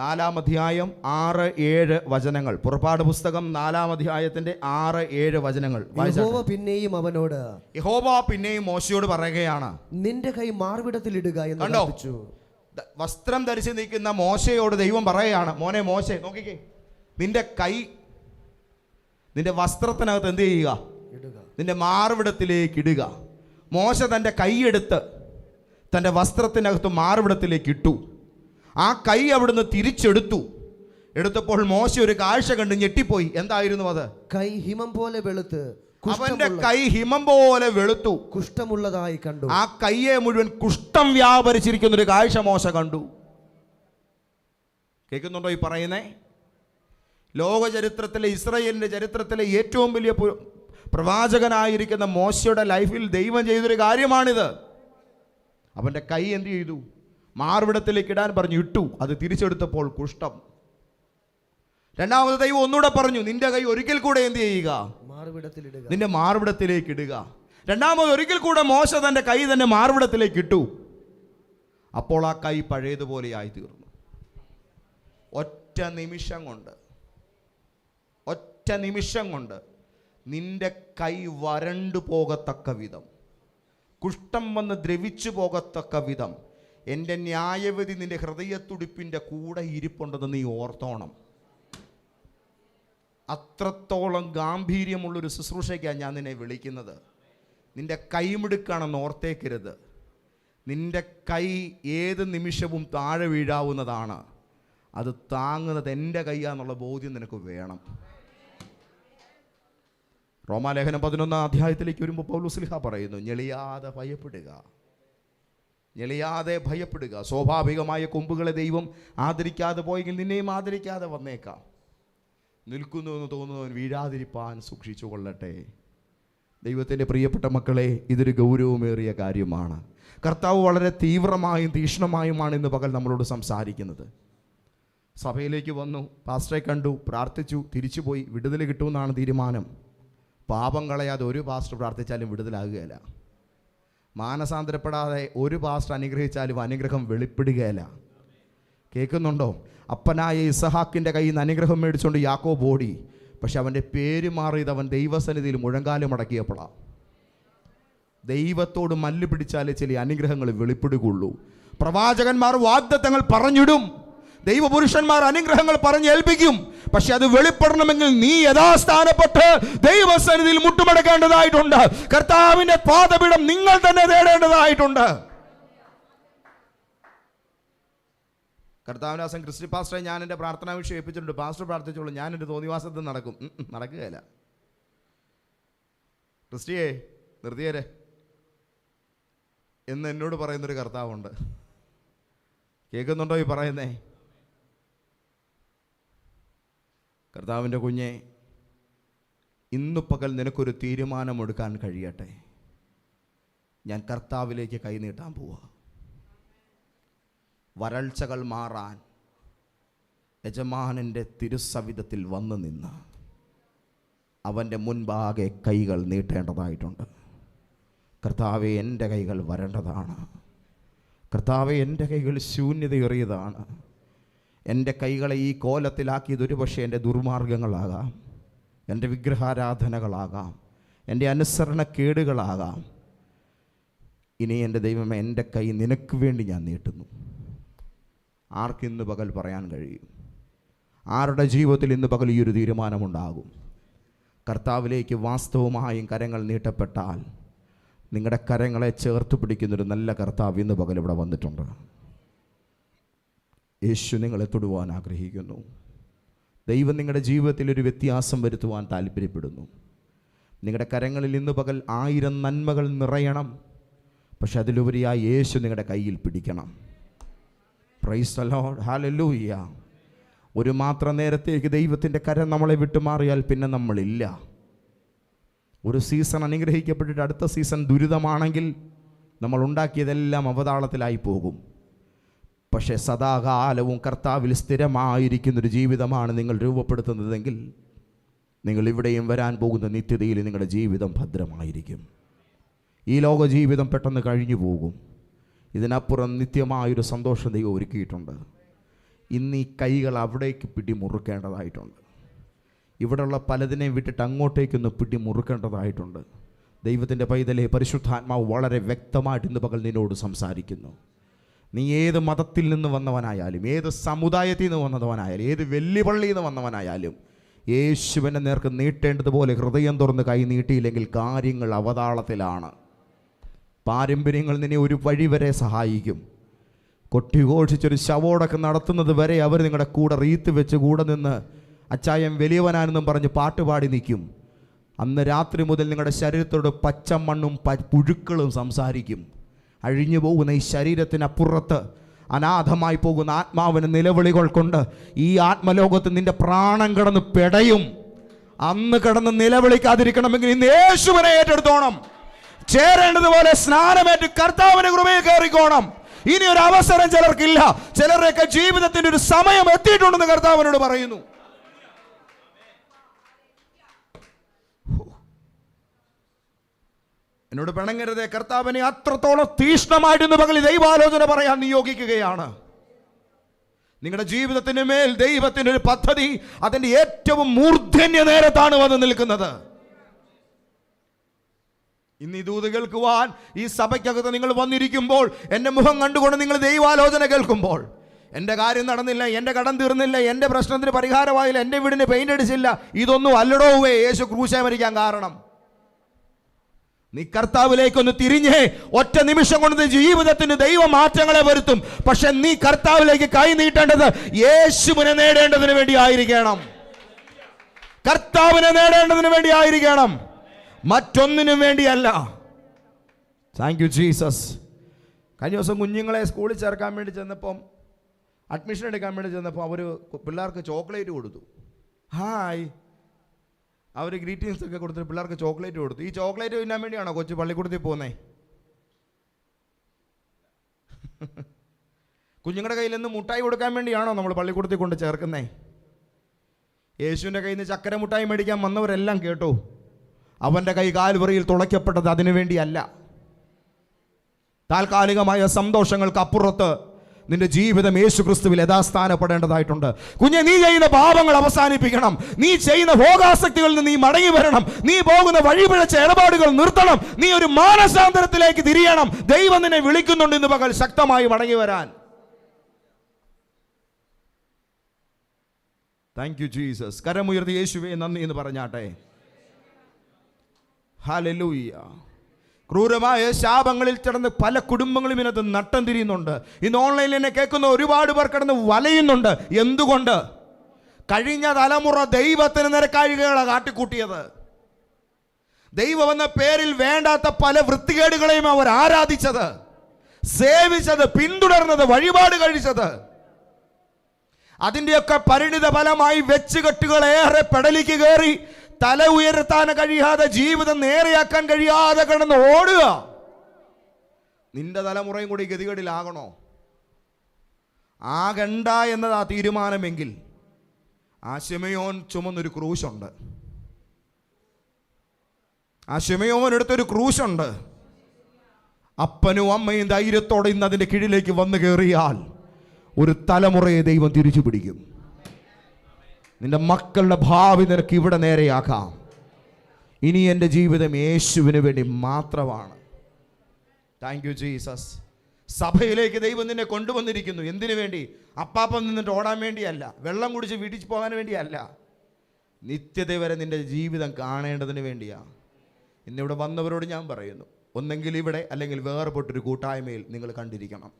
4-ാം അധ്യായം 6-7 വചനങ്ങൾ. പുറപ്പാട് പുസ്തകം 4-ാം അധ്യായത്തിന്റെ 6-7 വചനങ്ങൾ. യഹോവ പിന്നെയും അവനോട്, യഹോവ പിന്നെയും മോശയോട് പറയുകയാണ്, നിന്റെ കൈ മാർവിടത്തിൽ ഇടുക എന്ന് കൽപ്പിച്ചു. വസ്ത്രം ധരിച്ച് നിൽക്കുന്ന മോശയോട് ദൈവം പറയുകയാണ്, മോനെ മോശെ നോക്കിക്കേ, നിന്റെ കൈ നിന്റെ വസ്ത്രത്തിനകത്ത് എന്ത് ചെയ്യുക? നിന്റെ മാർവിടത്തിലേക്ക് ഇടുക. മോശ തൻ്റെ കൈയെടുത്ത് തൻ്റെ വസ്ത്രത്തിനകത്ത് മാർവിടത്തിലേക്ക് ഇട്ടു. ആ കൈ അവിടുന്ന് തിരിച്ചെടുത്തു. എടുത്തപ്പോൾ മോശ ഒരു കാഴ്ച കണ്ട് ഞെട്ടിപ്പോയി. എന്തായിരുന്നു അത്? കൈ ഹിമം പോലെ വെളുത്ത്, അവന്റെ കൈ ഹിമം പോലെ വെളുത്തു, കുഷ്ഠമുള്ളതായി കണ്ടു. ആ കൈയെ മുഴുവൻ കുഷ്ഠം വ്യാപരിച്ചിരിക്കുന്ന ഒരു കാഴ്ച മോശ കണ്ടു. കേൾക്കുന്നുണ്ടോ ഈ പറയുന്നേ? ലോക ചരിത്രത്തിലെ, ഇസ്രായേലിന്റെ ചരിത്രത്തിലെ ഏറ്റവും വലിയ പ്രവാചകനായിരിക്കുന്ന മോശയുടെ ലൈഫിൽ ദൈവം ചെയ്തൊരു കാര്യമാണിത്. അവൻ്റെ കൈ എന്ത് ചെയ്തു? മാർവിടത്തിലേക്ക് ഇടാൻ പറഞ്ഞു, ഇട്ടു. അത് തിരിച്ചെടുത്തപ്പോൾ കുഷ്ഠം. രണ്ടാമത് ദൈവം ഒന്നുകൂടെ പറഞ്ഞു, നിന്റെ കൈ ഒരിക്കൽ കൂടെ എന്ത് ചെയ്യുക? നിന്റെ മാർവിടത്തിലേക്ക് ഇടുക. രണ്ടാമത് ഒരിക്കൽ കൂടെ മോശ തൻ്റെ കൈ തന്നെ മാർവിടത്തിലേക്ക് ഇട്ടു. അപ്പോൾ ആ കൈ പഴയതുപോലെ ആയി തീർന്നു. ഒറ്റ നിമിഷം കൊണ്ട് നിന്റെ കൈ വരണ്ടു പോകത്തക്ക വിധം, കുഷ്ഠം വന്ന് ദ്രവിച്ചു പോകത്തക്ക വിധം എൻ്റെ ന്യായവിധി നിന്റെ ഹൃദയത്തുടിപ്പിൻ്റെ കൂടെ ഇരിപ്പുണ്ടെന്ന് നീ ഓർത്തോണം. അത്രത്തോളം ഗാംഭീര്യമുള്ളൊരു ശുശ്രൂഷയ്ക്കാണ് ഞാൻ നിന്നെ വിളിക്കുന്നത്. നിന്റെ കൈമിടുക്കാണെന്ന് ഓർത്തേക്കരുത്. നിന്റെ കൈ ഏത് നിമിഷവും താഴെ വീഴാവുന്നതാണ്. അത് താങ്ങുന്നത് എൻ്റെ കൈയാന്നുള്ള ബോധ്യം നിനക്ക് വേണം. റോമാലേഖനം 11-ാം അധ്യായത്തിലേക്ക് വരുമ്പോൾ പൗലോസ് പറയുന്നു, ഞെളിയാതെ ഭയപ്പെടുക. സ്വാഭാവികമായ കൊമ്പുകളെ ദൈവം ആദരിക്കാതെ പോയെങ്കിൽ നിന്നെയും ആദരിക്കാതെ വന്നേക്കാം. നിൽക്കുന്നു എന്ന് തോന്നുന്നവൻ വീഴാതിരിപ്പാൻ സൂക്ഷിച്ചു കൊള്ളട്ടെ. ദൈവത്തിൻ്റെ പ്രിയപ്പെട്ട മക്കളെ, ഇതൊരു ഗൗരവമേറിയ കാര്യമാണ്. കർത്താവ് വളരെ തീവ്രമായും തീക്ഷ്ണമായുമാണ് ഇന്ന് പകൽ നമ്മളോട് സംസാരിക്കുന്നത്. സഭയിലേക്ക് വന്നു, പാസ്റ്ററെ കണ്ടു, പ്രാർത്ഥിച്ചു, തിരിച്ചുപോയി, വിടുതൽ കിട്ടുമെന്നാണ് തീരുമാനം. പാപം കളയാതെ ഒരു പാസ്റ്റർ പ്രാർത്ഥിച്ചാലും വിടുതലാകുകയില്ല. മാനസാന്തരപ്പെടാതെ ഒരു പാസ്റ്റർ അനുഗ്രഹിച്ചാലും അനുഗ്രഹം വെളിപ്പെടുകയില്ല. കേൾക്കുന്നുണ്ടോ? അപ്പനായ ഇസഹാക്കിൻ്റെ കയ്യിൽ നിന്ന് അനുഗ്രഹം മേടിച്ചുകൊണ്ട് യാക്കോബ് ഓടി. പക്ഷെ അവൻ്റെ പേര് മാറിയത് അവൻ ദൈവസന്നിധിയിൽ മുഴങ്കാലം മടക്കിയപ്പോഴാണ്. ദൈവത്തോട് മല്ല് പിടിച്ചാലേ ചില അനുഗ്രഹങ്ങൾ വെളിപ്പെടുകയുള്ളൂ. പ്രവാചകന്മാർ വാഗ്ദത്തങ്ങൾ പറഞ്ഞിടും, ദൈവപുരുഷന്മാർ അനുഗ്രഹങ്ങൾ പറഞ്ഞേൽപ്പിക്കും. പക്ഷെ അത് വെളിപ്പെടണമെങ്കിൽ നീ യഥാസ്ഥാനപ്പെട്ട് ദൈവസന്നിധിയിൽ മുട്ടുമടക്കേണ്ടതായിട്ടുണ്ട്. കർത്താവിന്റെ പാദപീഠം നിങ്ങൾ തന്നെ തേടേണ്ടതായിട്ടുണ്ട്. കർത്താവിനാസൻ ക്രിസ്റ്റി പാസ്റ്ററെ ഞാൻ എൻ്റെ പ്രാർത്ഥനാ വിഷയം ഏൽപ്പിച്ചിട്ടുണ്ട്. പാസ്റ്റർ പ്രാർത്ഥിച്ചോളൂ, ഞാൻ എൻ്റെ തോന്നിവാസത്തിൽ നടക്കും. നടക്കുകയില്ല. ക്രിസ്റ്റിയെ നിർത്തിയേരെ എന്ന് എന്നോട് പറയുന്നൊരു കർത്താവുണ്ട്. കേൾക്കുന്നുണ്ടോ ഈ പറയുന്നേ? കർത്താവിൻ്റെ കുഞ്ഞെ, ഇന്നു പകൽ നിനക്കൊരു തീരുമാനമെടുക്കാൻ കഴിയട്ടെ. ഞാൻ കർത്താവിലേക്ക് കൈനീട്ടാൻ പോവാ. വരൾച്ചകൾ മാറാൻ യജമാനൻ്റെ തിരുസവിധത്തിൽ വന്നു നിന്ന് അവൻ്റെ മുൻപാകെ കൈകൾ നീട്ടേണ്ടതായിട്ടുണ്ട്. കർത്താവെ, എൻ്റെ കൈകൾ വരേണ്ടതാണ്. കർത്താവെ, എൻ്റെ കൈകൾ ശൂന്യതയേറിയതാണ്. എൻ്റെ കൈകളെ ഈ കോലത്തിലാക്കിയത് ഒരുപക്ഷെ എൻ്റെ ദുർമാർഗങ്ങളാകാം, എൻ്റെ വിഗ്രഹാരാധനകളാകാം, എൻ്റെ അനുസരണക്കേടുകളാകാം. ഇനി എൻ്റെ ദൈവമേ, എൻ്റെ കൈ നിനക്ക് വേണ്ടി ഞാൻ നീട്ടുന്നു. ആർക്കിന്ന് പകൽ പറയാൻ കഴിയും? ആരുടെ ജീവിതത്തിൽ ഇന്ന് പകൽ ഈ ഒരു തീരുമാനമുണ്ടാകും? കർത്താവിലേക്ക് വാസ്തവമായും കരങ്ങൾ നീട്ടപ്പെട്ടാൽ നിങ്ങളുടെ കരങ്ങളെ ചേർത്ത് പിടിക്കുന്നൊരു നല്ല കർത്താവ് ഇന്ന് പകൽ ഇവിടെ വന്നിട്ടുണ്ട്. യേശു നിങ്ങളെ തൊടുവാൻ ആഗ്രഹിക്കുന്നു. ദൈവം നിങ്ങളുടെ ജീവിതത്തിൽ ഒരു വ്യത്യാസം വരുത്തുവാൻ താല്പര്യപ്പെടുന്നു. നിങ്ങളുടെ കരങ്ങളിൽ ഇന്ന് പകൽ 1000 നന്മകൾ നിറയണം. പക്ഷെ അതിലുപരിയായി യേശു നിങ്ങളുടെ കയ്യിൽ പിടിക്കണം. Praise the Lord, hallelujah. ഒരു മാത്രം നേരത്തേക്ക് ദൈവത്തിൻ്റെ കരം നമ്മളെ വിട്ടുമാറിയാൽ പിന്നെ നമ്മളില്ല. ഒരു സീസൺ അനുഗ്രഹിക്കപ്പെട്ടിട്ട് അടുത്ത സീസൺ ദുരിതമാണെങ്കിൽ നമ്മൾ ഉണ്ടാക്കിയതെല്ലാം അവതാളത്തിലായി പോകും. പക്ഷേ സദാകാലവും കർത്താവിൽ സ്ഥിരമായിരിക്കുന്നൊരു ജീവിതമാണ് നിങ്ങൾ രൂപപ്പെടുത്തുന്നതെങ്കിൽ നിങ്ങൾ ഇവിടെയും വരാൻ പോകുന്ന നിത്യതയിൽ നിങ്ങളുടെ ജീവിതം ഭദ്രമായിരിക്കും. ഈ ലോക ജീവിതം പെട്ടെന്ന് കഴിഞ്ഞു പോകും. ഇതിനപ്പുറം നിത്യമായൊരു സന്തോഷം ദൈവം ഒരുക്കിയിട്ടുണ്ട്. ഇന്ന് ഈ കൈകൾ അവിടേക്ക് പിടിമുറുക്കേണ്ടതായിട്ടുണ്ട്. ഇവിടെയുള്ള പലതിനെയും വിട്ടിട്ട് അങ്ങോട്ടേക്കൊന്ന് പിടിമുറുക്കേണ്ടതായിട്ടുണ്ട്. ദൈവത്തിൻ്റെ പൈതലെ, പരിശുദ്ധാത്മാവ് വളരെ വ്യക്തമായിട്ട് ഇന്ന് പകൽ നിന്നോട് സംസാരിക്കുന്നു. നീ ഏത് മതത്തിൽ നിന്ന് വന്നവനായാലും, ഏത് സമുദായത്തിൽ നിന്ന് വന്നവനായാലും, ഏത് വെല്ലുപള്ളിയിൽ നിന്ന് വന്നവനായാലും, യേശുവിനെ നേർക്ക് നീട്ടേണ്ടതുപോലെ ഹൃദയം തുറന്ന് കൈ നീട്ടിയില്ലെങ്കിൽ കാര്യങ്ങൾ അവതാളത്തിലാണ്. പാരമ്പര്യങ്ങൾ നിന്നെ ഒരു വഴി വരെ സഹായിക്കും. കൊട്ടിഘോഷിച്ചൊരു ശവോടൊക്കെ നടത്തുന്നത് വരെ അവർ നിങ്ങളുടെ കൂടെ റീത്ത് വെച്ച് കൂടെ നിന്ന് അച്ചായം വലിയവനാനെന്നും പറഞ്ഞ് പാട്ടുപാടി നിൽക്കും. അന്ന് രാത്രി മുതൽ നിങ്ങളുടെ ശരീരത്തോട് പച്ചമണ്ണും പുഴുക്കളും സംസാരിക്കും. അഴിഞ്ഞു പോകുന്ന ഈ ശരീരത്തിനപ്പുറത്ത് അനാഥമായി പോകുന്ന ആത്മാവിന് നിലവിളികൾ കൊണ്ട് ഈ ആത്മലോകത്ത് നിന്റെ പ്രാണൻ കിടന്ന് പെടയും. അന്ന് കിടന്ന് നിലവിളിക്കാതിരിക്കണമെങ്കിൽ ഇന്ന് യേശുവിനെ ഏറ്റെടുത്തോണം. ചേരേണ്ടതുപോലെ സ്നാനമേറ്റ് കർത്താവിന്റെ കൃപയിൽ കയറിക്കോണം. ഇനി ഒരു അവസരം ചിലർക്കില്ല. ചിലരുടെയൊക്കെ ജീവിതത്തിന്റെ ഒരു സമയം എത്തിയിട്ടുണ്ടെന്ന് കർത്താവിനോട് പറയുന്നു. എന്നോട് പിണങ്ങരുതേ. കർത്താവിനെ അത്രത്തോളം തീഷ്ണമായിട്ട് പകൽ ദൈവാലോചന പറയാൻ നിയോഗിക്കുകയാണ്. നിങ്ങളുടെ ജീവിതത്തിന് മേൽ ദൈവത്തിൻ്റെ ഒരു പദ്ധതി അതിൻ്റെ ഏറ്റവും മൂർധന്യ നേരത്താണ് വന്ന് നിൽക്കുന്നത്. ഇന്ന് ഈ ദൂത് കേൾക്കുവാൻ ഈ സഭയ്ക്കകത്ത് നിങ്ങൾ വന്നിരിക്കുമ്പോൾ, എൻ്റെ മുഖം കണ്ടുകൊണ്ട് നിങ്ങൾ ദൈവാലോചന കേൾക്കുമ്പോൾ, എൻ്റെ കാര്യം നടന്നില്ല, എൻ്റെ കടം തീർന്നില്ല, എൻ്റെ പ്രശ്നത്തിന് പരിഹാരമായില്ല, എൻ്റെ വീടിന് പെയിന്റ് അടിച്ചില്ല, ഇതൊന്നും അല്ലടോവേ യേശു ക്രൂശേ മരിക്കാൻ കാരണം. നീ കർത്താവിലേക്കൊന്ന് തിരിഞ്ഞേ, ഒറ്റ നിമിഷം കൊണ്ട് ജീവിതത്തിന് ദൈവ മാറ്റങ്ങളെ വരുത്തും. പക്ഷെ നീ കർത്താവിലേക്ക് കൈ നീട്ടേണ്ടത് യേശുവിനെ നേടേണ്ടതിന് വേണ്ടി ആയിരിക്കണം. കർത്താവിനെ നേടേണ്ടതിന് വേണ്ടി ആയിരിക്കണം, മറ്റൊന്നിനും വേണ്ടിയല്ല. Thank you Jesus. കഴിഞ്ഞ ദിവസം കുഞ്ഞുങ്ങളെ സ്കൂളിൽ ചേർക്കാൻ വേണ്ടി ചെന്നപ്പം, അഡ്മിഷൻ എടുക്കാൻ വേണ്ടി ചെന്നപ്പോൾ അവർ പിള്ളേർക്ക് ചോക്ലേറ്റ് കൊടുത്തു. ഹായ്, അവർ ഗ്രീറ്റിങ്സ് ഒക്കെ കൊടുത്തിട്ട് പിള്ളേർക്ക് ചോക്ലേറ്റ് കൊടുത്തു. ഈ ചോക്ലേറ്റ് തിന്നാൻ വേണ്ടിയാണോ കൊച്ചു പള്ളിക്കൂടത്തിൽ പോകുന്നേ? കുഞ്ഞുങ്ങളുടെ കയ്യിൽ നിന്ന് മുട്ടായി കൊടുക്കാൻ വേണ്ടിയാണോ നമ്മൾ പള്ളിക്കൂടത്തിൽ കൊണ്ട് ചേർക്കുന്നേ? യേശുവിൻ്റെ കയ്യിൽ നിന്ന് ചക്കര മുട്ടായി മേടിക്കാൻ വന്നവരെല്ലാം കേട്ടു, അവൻ്റെ കൈ കാൽവറിയിൽ തുളയ്ക്കപ്പെട്ടത് അതിനു വേണ്ടിയല്ല. താൽക്കാലികമായ സന്തോഷങ്ങൾക്ക് അപ്പുറത്ത് നിന്റെ ജീവിതം യേശു ക്രിസ്തുവിൽ യഥാസ്ഥാനപ്പെടേണ്ടതായിട്ടുണ്ട്. കുഞ്ഞെ, നീ ചെയ്യുന്ന പാപങ്ങൾ അവസാനിപ്പിക്കണം. നീ ചെയ്യുന്ന ഭോഗാസക്തികളിൽ നിന്ന് നീ മടങ്ങി വരണം. നീ പോകുന്ന വഴിപിഴച്ച ഇടപാടുകൾ നിർത്തണം. നീ ഒരു മാനസാന്തരത്തിലേക്ക് തിരിയണം. ദൈവം നിന്നെ വിളിക്കുന്നുണ്ട് ഇന്ന് പകൽ ശക്തമായി മടങ്ങി വരാൻ. Thank you Jesus. കരമുയർത്തി യേശുവേ നന്ദി എന്ന് പറഞ്ഞാട്ടെ. ഹല്ലേലൂയ. ക്രൂരമായ ശാപങ്ങളിൽ കിടന്ന് പല കുടുംബങ്ങളും ഇതിനകത്ത് നട്ടം തിരിയുന്നുണ്ട്. ഇന്ന് ഓൺലൈനിൽ എന്നെ കേൾക്കുന്ന ഒരുപാട് പേർ കിടന്ന് വലയുന്നുണ്ട്. എന്തുകൊണ്ട്? കഴിഞ്ഞ തലമുറ ദൈവത്തിന് നിരക്കാഴികളാണ് കാട്ടിക്കൂട്ടിയത്. ദൈവം എന്ന പേരിൽ വേണ്ടാത്ത പല വൃത്തികേടുകളെയും അവർ ആരാധിച്ചത്, സേവിച്ചത്, പിന്തുടർന്നത്, വഴിപാട് കഴിച്ചത്. അതിൻ്റെയൊക്കെ പരിണിത ഫലമായി വെച്ചുകെട്ടുകളേറെ പെടലിക്ക് കയറി തല ഉയർത്താൻ കഴിയാതെ, ജീവിതം നേരെയാക്കാൻ കഴിയാതെ കിടന്ന് ഓടുക. നിന്റെ തലമുറയും കൂടി ഗതികേടിലാകണോ? ആകണ്ട എന്നതാ തീരുമാനമെങ്കിൽ ആ ശിമയോൻ ചുമന്നൊരു ക്രൂശുണ്ട്. ആ ശിമയോൻ എടുത്തൊരു ക്രൂശുണ്ട്. അപ്പനും അമ്മയും ധൈര്യത്തോടെ ഇന്ന് അതിൻ്റെ കീഴിലേക്ക് വന്നു കയറിയാൽ ഒരു തലമുറയെ ദൈവം തിരിച്ചു പിടിക്കും. നിന്റെ മക്കളുടെ ഭാവി നിനക്ക് ഇവിടെ നേരെയാക്കാം. ഇനി എൻ്റെ ജീവിതം യേശുവിന് വേണ്ടി മാത്രമാണ്. Thank you Jesus. സഭയിലേക്ക് ദൈവം നിന്നെ കൊണ്ടുവന്നിരിക്കുന്നു. എന്തിനു വേണ്ടി? അപ്പാപ്പം നിന്നിട്ട് ഓടാൻ വേണ്ടിയല്ല, വെള്ളം കുടിച്ച് വീട്ടിൽ പോകാൻ വേണ്ടിയല്ല. നിത്യത വരെ നിന്റെ ജീവിതം കാണേണ്ടതിന് വേണ്ടിയാണ്. ഇന്നിവിടെ വന്നവരോട് ഞാൻ പറയുന്നു, ഒന്നെങ്കിൽ ഇവിടെ അല്ലെങ്കിൽ വേർപെട്ടൊരു കൂട്ടായ്മയിൽ നിങ്ങൾ കണ്ടിരിക്കണം.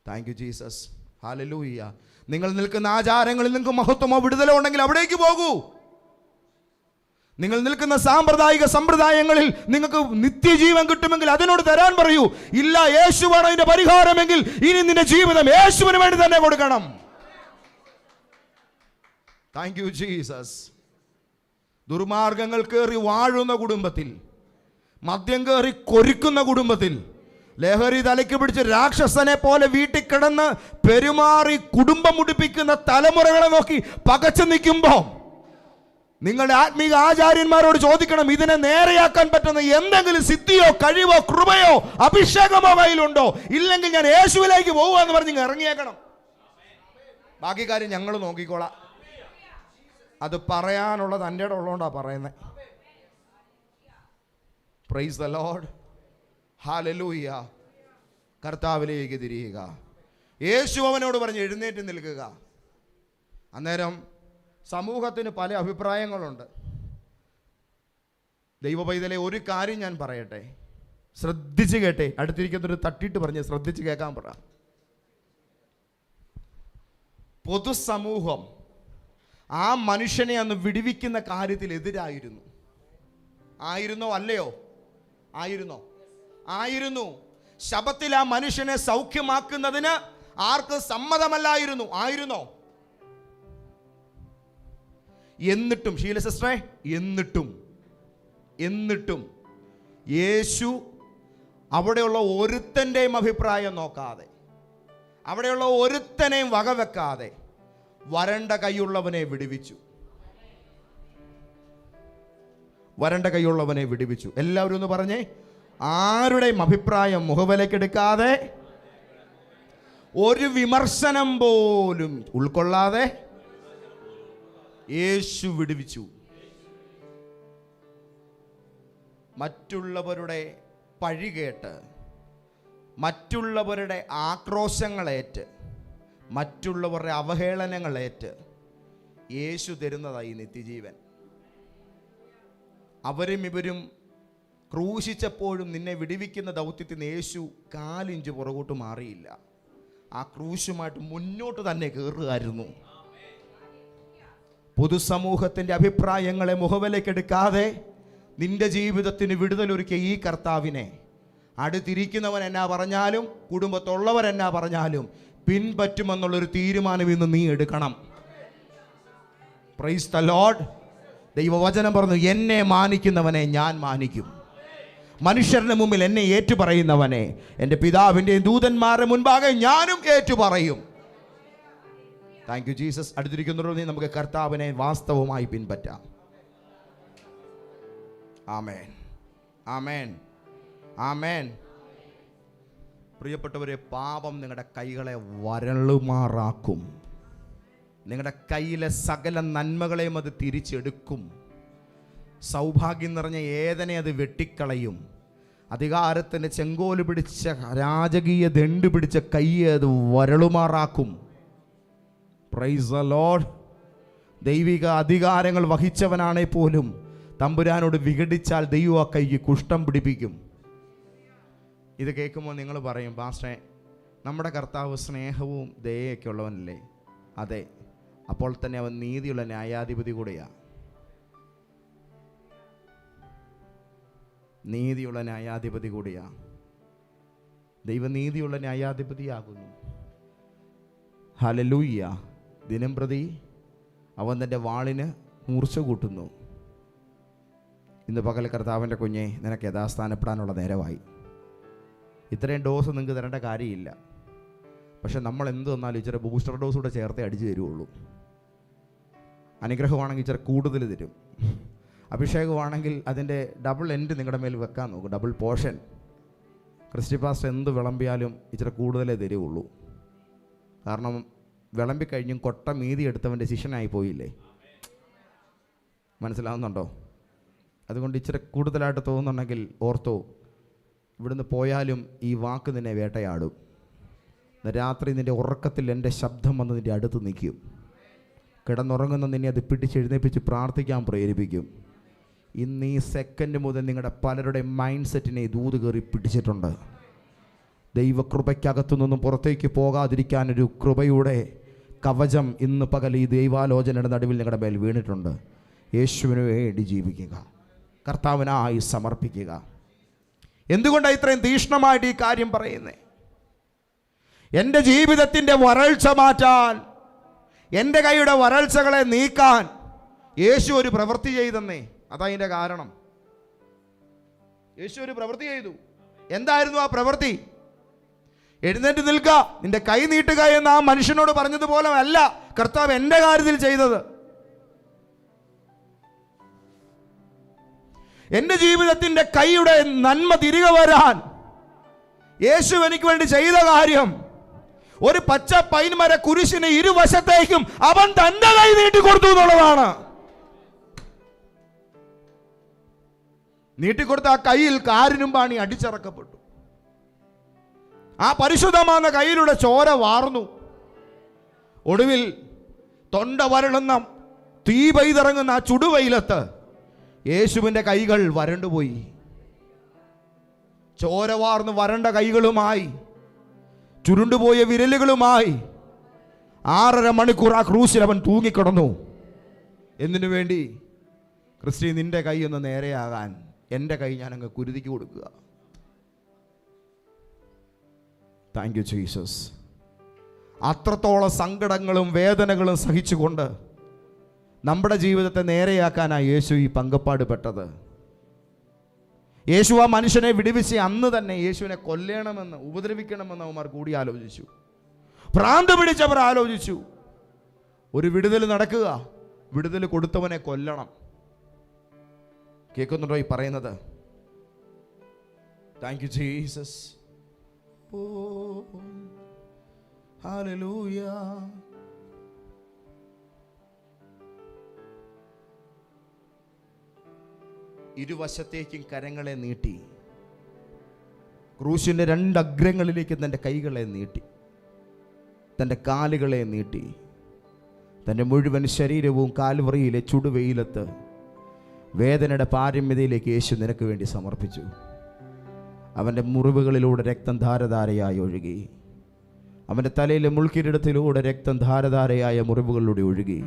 Thank you Jesus. ഹല്ലേലൂയ. നിങ്ങൾ നിൽക്കുന്ന ആചാരങ്ങളിൽ നിങ്ങൾക്ക് മഹത്വമോ വിടുതലോ ഉണ്ടെങ്കിൽ അവിടേക്ക് പോകൂ. നിങ്ങൾ നിൽക്കുന്ന സാമ്പ്രദായിക സമ്പ്രദായങ്ങളിൽ നിങ്ങൾക്ക് നിത്യജീവൻ കിട്ടുമെങ്കിൽ അതിനോട് തരാൻ പറയൂ. ഇല്ല, യേശുവാണ് അതിന്റെ പരിഹാരമെങ്കിൽ ഇനി നിന്റെ ജീവിതം യേശുവിന് വേണ്ടി തന്നെ കൊടുക്കണം. Thank you Jesus. ദുർമാർഗങ്ങൾ കയറി വാഴുന്ന കുടുംബത്തിൽ, മദ്യം കയറി കൊരിക്കുന്ന കുടുംബത്തിൽ, ലഹരി തലയ്ക്ക് പിടിച്ച് രാക്ഷസനെ പോലെ വീട്ടിൽ കിടന്ന് പെരുമാറി കുടുംബം മുടിപ്പിക്കുന്ന തലമുറകളെ നോക്കി പകച്ചു നിൽക്കുമ്പോൾ നിങ്ങളുടെ ആത്മീക ആചാര്യന്മാരോട് ചോദിക്കണം, ഇതിനെ നേരെയാക്കാൻ പറ്റുന്ന എന്തെങ്കിലും സിദ്ധിയോ കഴിവോ കൃപയോ അഭിഷേകമോ കയ്യിലുണ്ടോ? ഇല്ലെങ്കിൽ ഞാൻ യേശുവിലേക്ക് പോകുമെന്ന് പറഞ്ഞ് ഇറങ്ങിയേക്കണം. ബാക്കി കാര്യം ഞങ്ങൾ നോക്കിക്കോളാം. അത് പറയാനുള്ളത് എൻ്റെ ഉള്ളതുകൊണ്ടാണ് പറയുന്നത്. Price the Lord. ഹല്ലേലൂയ. കർത്താവിലേക്ക് തിരിയുക. യേശു അവനോട് പറഞ്ഞ് എഴുന്നേറ്റ് നിൽക്കുക. അന്നേരം സമൂഹത്തിന് പല അഭിപ്രായങ്ങളുണ്ട്. ദൈവ പൈതലെ, ഒരു കാര്യം ഞാൻ പറയട്ടെ, ശ്രദ്ധിച്ച് കേട്ടെ. അടുത്തിരിക്കുന്നൊരു തട്ടിയിട്ട് പറഞ്ഞ് ശ്രദ്ധിച്ച് കേൾക്കാൻ പറ. പൊതുസമൂഹം ആ മനുഷ്യനെ അന്ന് വിടുവിക്കുന്ന കാര്യത്തിൽ എതിരായിരുന്നു. ആയിരുന്നോ? അല്ലയോ? ആയിരുന്നോ? ആയിരുന്നു. ശബത്തിൽ ആ മനുഷ്യനെ സൗഖ്യമാക്കുന്നതിന് ആർക്ക് സമ്മതമല്ലായിരുന്നു? ആയിരുന്നോ? എന്നിട്ടും ഷീല സിസ്റ്ററെ, എന്നിട്ടും യേശു അവിടെയുള്ള ഒരുത്തൻ്റെയും അഭിപ്രായം നോക്കാതെ, അവിടെയുള്ള ഒരുത്തനെയും വകവെക്കാതെ വരണ്ട കൈയുള്ളവനെ വിടുവിച്ചു. വരണ്ട കൈയുള്ളവനെ വിടുവിച്ചു. എല്ലാവരും ഒന്ന് പറഞ്ഞേ, ആരുടെയും അഭിപ്രായം മുഖവിലക്കെടുക്കാതെ, ഒരു വിമർശനം പോലും ഉൾക്കൊള്ളാതെ യേശു വിടുവിച്ചു. മറ്റുള്ളവരുടെ പഴി കേട്ട്, മറ്റുള്ളവരുടെ ആക്രോശങ്ങളേറ്റ്, മറ്റുള്ളവരുടെ അവഹേളനങ്ങളേറ്റ് യേശു തരുന്നതായി നിത്യജീവൻ. അവരും ഇവരും ക്രൂശിച്ചപ്പോഴും നിന്നെ വിടുവിക്കുന്ന ദൗത്യത്തിൽ നിന്ന് യേശു 4 ഇഞ്ച് പുറകോട്ട് മാറിയില്ല. ആ ക്രൂശുമായിട്ട് മുന്നോട്ട് തന്നെ കയറുകയായിരുന്നു. പൊതുസമൂഹത്തിൻ്റെ അഭിപ്രായങ്ങളെ മുഖവിലക്കെടുക്കാതെ നിന്റെ ജീവിതത്തിന് വിടുതലൊരുക്കിയ ഈ കർത്താവിനെ അടുത്തിരിക്കുന്നവൻ എന്നാ പറഞ്ഞാലും, കുടുംബത്തുള്ളവരെന്നാ പറഞ്ഞാലും പിൻപറ്റുമെന്നുള്ളൊരു തീരുമാനം ഇന്ന് നീ എടുക്കണം. Price the Lord. ദൈവവചനം പറഞ്ഞു, എന്നെ മാനിക്കുന്നവനെ ഞാൻ മാനിക്കും. മനുഷ്യരുടെ മുമ്പിൽ എന്നെ ഏറ്റുപറയുന്നവനെ എൻ്റെ പിതാവിൻ്റെയും ദൂതന്മാരുടെ മുൻപാകെ ഞാനും ഏറ്റുപറയും. Thank you Jesus. അടുത്തിരിക്കുന്നവരോട് നമുക്ക് കർത്താവിനെ വാസ്തവമായി പിൻപറ്റാം. ആമേൻ, ആമേൻ, ആമേൻ. പ്രിയപ്പെട്ടവരെ, പാപം നിങ്ങളുടെ കൈകളെ വരളുമാറാക്കും. നിങ്ങളുടെ കയ്യിലെ സകല നന്മകളെയും അത് തിരിച്ചെടുക്കും. സൗഭാഗ്യം നിറഞ്ഞ ഏതനെ അത് വെട്ടിക്കളയും. അധികാരത്തിൻ്റെ ചെങ്കോല് പിടിച്ച രാജകീയ ദണ്ട് പിടിച്ച കയ്യെ അത് വരളുമാറാക്കും. Praise the Lord. ദൈവിക അധികാരങ്ങൾ വഹിച്ചവനാണെ പോലും തമ്പുരാനോട് വിഘടിച്ചാൽ ദൈവം ആ കൈക്ക് കുഷ്ഠം പിടിപ്പിക്കും. ഇത് കേൾക്കുമ്പോൾ നിങ്ങൾ പറയും, പാസ്റ്ററെ, നമ്മുടെ കർത്താവ് സ്നേഹവും ദയയൊക്കെ ഉള്ളവനല്ലേ? അതെ, അപ്പോൾ തന്നെ അവൻ നീതിയുള്ള ന്യായാധിപതി കൂടെയാണ്. നീതിയുള്ള ന്യായാധിപതി കൂടിയാണ്. ദൈവനീതിയുള്ള ന്യായാധിപതിയാകുന്നു. ഹല്ലേലൂയ. ദിനം പ്രതി അവൻ തൻ്റെ വാളിന് മൂർച്ച കൂട്ടുന്നു. ഇന്ന് പകൽ കർത്താവിൻ്റെ കുഞ്ഞെ, നിനക്ക് യഥാസ്ഥാനപ്പെടാനുള്ള നേരമായി. ഇത്രയും ഡോസ് നിങ്ങൾക്ക് തരേണ്ട കാര്യമില്ല. പക്ഷെ നമ്മൾ എന്ത് തന്നാലും ഇച്ചിരി ബൂസ്റ്റർ ഡോസ് കൂടെ ചേർത്തേ അടിച്ചു തരുള്ളൂ. അനുഗ്രഹമാണെങ്കിൽ ഇച്ചിരി കൂടുതൽ തരും. അഭിഷേകമാണെങ്കിൽ അതിൻ്റെ ഡബിൾ എൻഡ് നിങ്ങളുടെ മേൽ വെക്കാൻ നോക്കും, ഡബിൾ പോർഷൻ. ക്രിസ്റ്റി പാസ്റ്റർ എന്ത് വിളമ്പിയാലും ഇച്ചിരി കൂടുതലേ തരുള്ളൂ. കാരണം വിളമ്പിക്കഴിഞ്ഞും കൊട്ട മീതി എടുത്തവൻ്റെ ശിഷ്യനായി പോയില്ലേ? മനസ്സിലാവുന്നുണ്ടോ? അതുകൊണ്ട് ഇച്ചിരി കൂടുതലായിട്ട് തോന്നുന്നുണ്ടെങ്കിൽ ഓർത്തോ, ഇവിടുന്ന് പോയാലും ഈ വാക്ക് നിന്നെ വേട്ടയാടും. രാത്രി നിൻ്റെ ഉറക്കത്തിൽ എൻ്റെ ശബ്ദം വന്ന് നിൻ്റെ അടുത്ത് നിൽക്കും. കിടന്നുറങ്ങുന്ന നിന്നെ അത് പിടിച്ചെഴുന്നേപ്പിച്ച് പ്രാർത്ഥിക്കാൻ പ്രേരിപ്പിക്കും. ഇന്ന് ഈ സെക്കൻഡ് മുതൽ നിങ്ങളുടെ പലരുടെ മൈൻഡ് സെറ്റിനെ ദൂത് കയറി പിടിച്ചിട്ടുണ്ട്. ദൈവകൃപയ്ക്കകത്തു നിന്നും പുറത്തേക്ക് പോകാതിരിക്കാനൊരു കൃപയുടെ കവചം ഇന്ന് പകൽ ഈ ദൈവാലോചനയുടെ നടുവിൽ നിങ്ങളുടെ മേൽ വീണിട്ടുണ്ട്. യേശുവിന് വേണ്ടി ജീവിക്കുക, കർത്താവിനായി സമർപ്പിക്കുക. എന്തുകൊണ്ടാണ് ഇത്രയും തീക്ഷ്ണമായിട്ട് ഈ കാര്യം പറയുന്നത്? എൻ്റെ ജീവിതത്തിൻ്റെ വരൾച്ച മാറ്റാൻ, എൻ്റെ കൈയുടെ വരൾച്ചകളെ നീക്കാൻ യേശു ഒരു പ്രവൃത്തി ചെയ്തെന്നേ. അതതിൻ്റെ കാരണം. യേശു ഒരു പ്രവൃത്തി ചെയ്തു. എന്തായിരുന്നു ആ പ്രവൃത്തി? എഴുന്നേറ്റ് നിൽക്കുക, നിന്റെ കൈ നീട്ടുക എന്ന് ആ മനുഷ്യനോട് പറഞ്ഞതുപോലെ അല്ല കർത്താവ് എൻ്റെ കാര്യത്തിൽ ചെയ്തത്. എൻ്റെ ജീവിതത്തിൻ്റെ കൈയുടെ നന്മ തിരികെ വരാൻ യേശു എനിക്ക് വേണ്ടി ചെയ്ത കാര്യം, ഒരു പച്ച പൈൻമര കുരിശിന് ഇരുവശത്തേക്കും അവൻ തന്റെ കൈ നീട്ടിക്കൊടുത്തു എന്നുള്ളതാണ്. നീട്ടിക്കൊടുത്ത ആ കയ്യിൽ കാരിനും പാണി അടിച്ചിറക്കപ്പെട്ടു. ആ പരിശുദ്ധമായ കയ്യിലൂടെ ചോര വാർന്നു. ഒടുവിൽ തൊണ്ട വരളുന്ന തീ പെയ്തിറങ്ങുന്ന ആ ചുടുവെയിലത്ത് യേശുവിൻ്റെ കൈകൾ വരണ്ടുപോയി. ചോര വാർന്ന് വരണ്ട കൈകളുമായി, ചുരുണ്ടുപോയ വിരലുകളുമായി 6.5 മണിക്കൂർ ആ ക്രൂസിൽ അവൻ തൂങ്ങിക്കിടന്നു. എന്തിനു വേണ്ടി? ക്രിസ്റ്റി, നിന്റെ കൈ ഒന്ന് നേരെയാകാൻ എൻ്റെ കൈ ഞാനങ്ങ് കുരുതിക്ക് കൊടുക്കുക. Thank you Jesus. അത്രത്തോളം സങ്കടങ്ങളും വേദനകളും സഹിച്ചുകൊണ്ട് നമ്മുടെ ജീവിതത്തെ നേരെയാക്കാനാണ് യേശു ഈ പങ്കപ്പാട് പെട്ടത്. യേശു ആ മനുഷ്യനെ വിടുവിച്ച് അന്ന് തന്നെ യേശുവിനെ കൊല്ലണമെന്ന്, ഉപദ്രവിക്കണമെന്ന് അവന്മാർ കൂടി ആലോചിച്ചു. ഭ്രാന്ത് പിടിച്ചവർ ആലോചിച്ചു. ഒരു വിടുതൽ നടക്കുക, വിടുതൽ കൊടുത്തവനെ കൊല്ലണം. കേൾക്കുന്നുണ്ടോ ഈ പറയുന്നത്? Thank you Jesus. ഓ ഹല്ലേലൂയ. ഇരുവശത്തേക്കും കരങ്ങളെ നീട്ടി, ക്രൂശിൻ്റെ 2 അഗ്രങ്ങളിലേക്ക് തൻ്റെ കൈകളെ നീട്ടി, തൻ്റെ കാലുകളെ നീട്ടി, തൻ്റെ മുഴുവൻ ശരീരവും കാൽവറിയിലെ ചുടുവെയിലത്ത് വേദനയുടെ പാരമ്യതയിലേക്ക് യേശു നിനക്ക് വേണ്ടി സമർപ്പിച്ചു. അവൻ്റെ മുറിവുകളിലൂടെ രക്തം ധാരധാരയായി ഒഴുകി. അവൻ്റെ തലയിലെ മുൾക്കിരീടത്തിലൂടെ രക്തം ധാരധാരയായ മുറിവുകളിലൂടെ ഒഴുകി.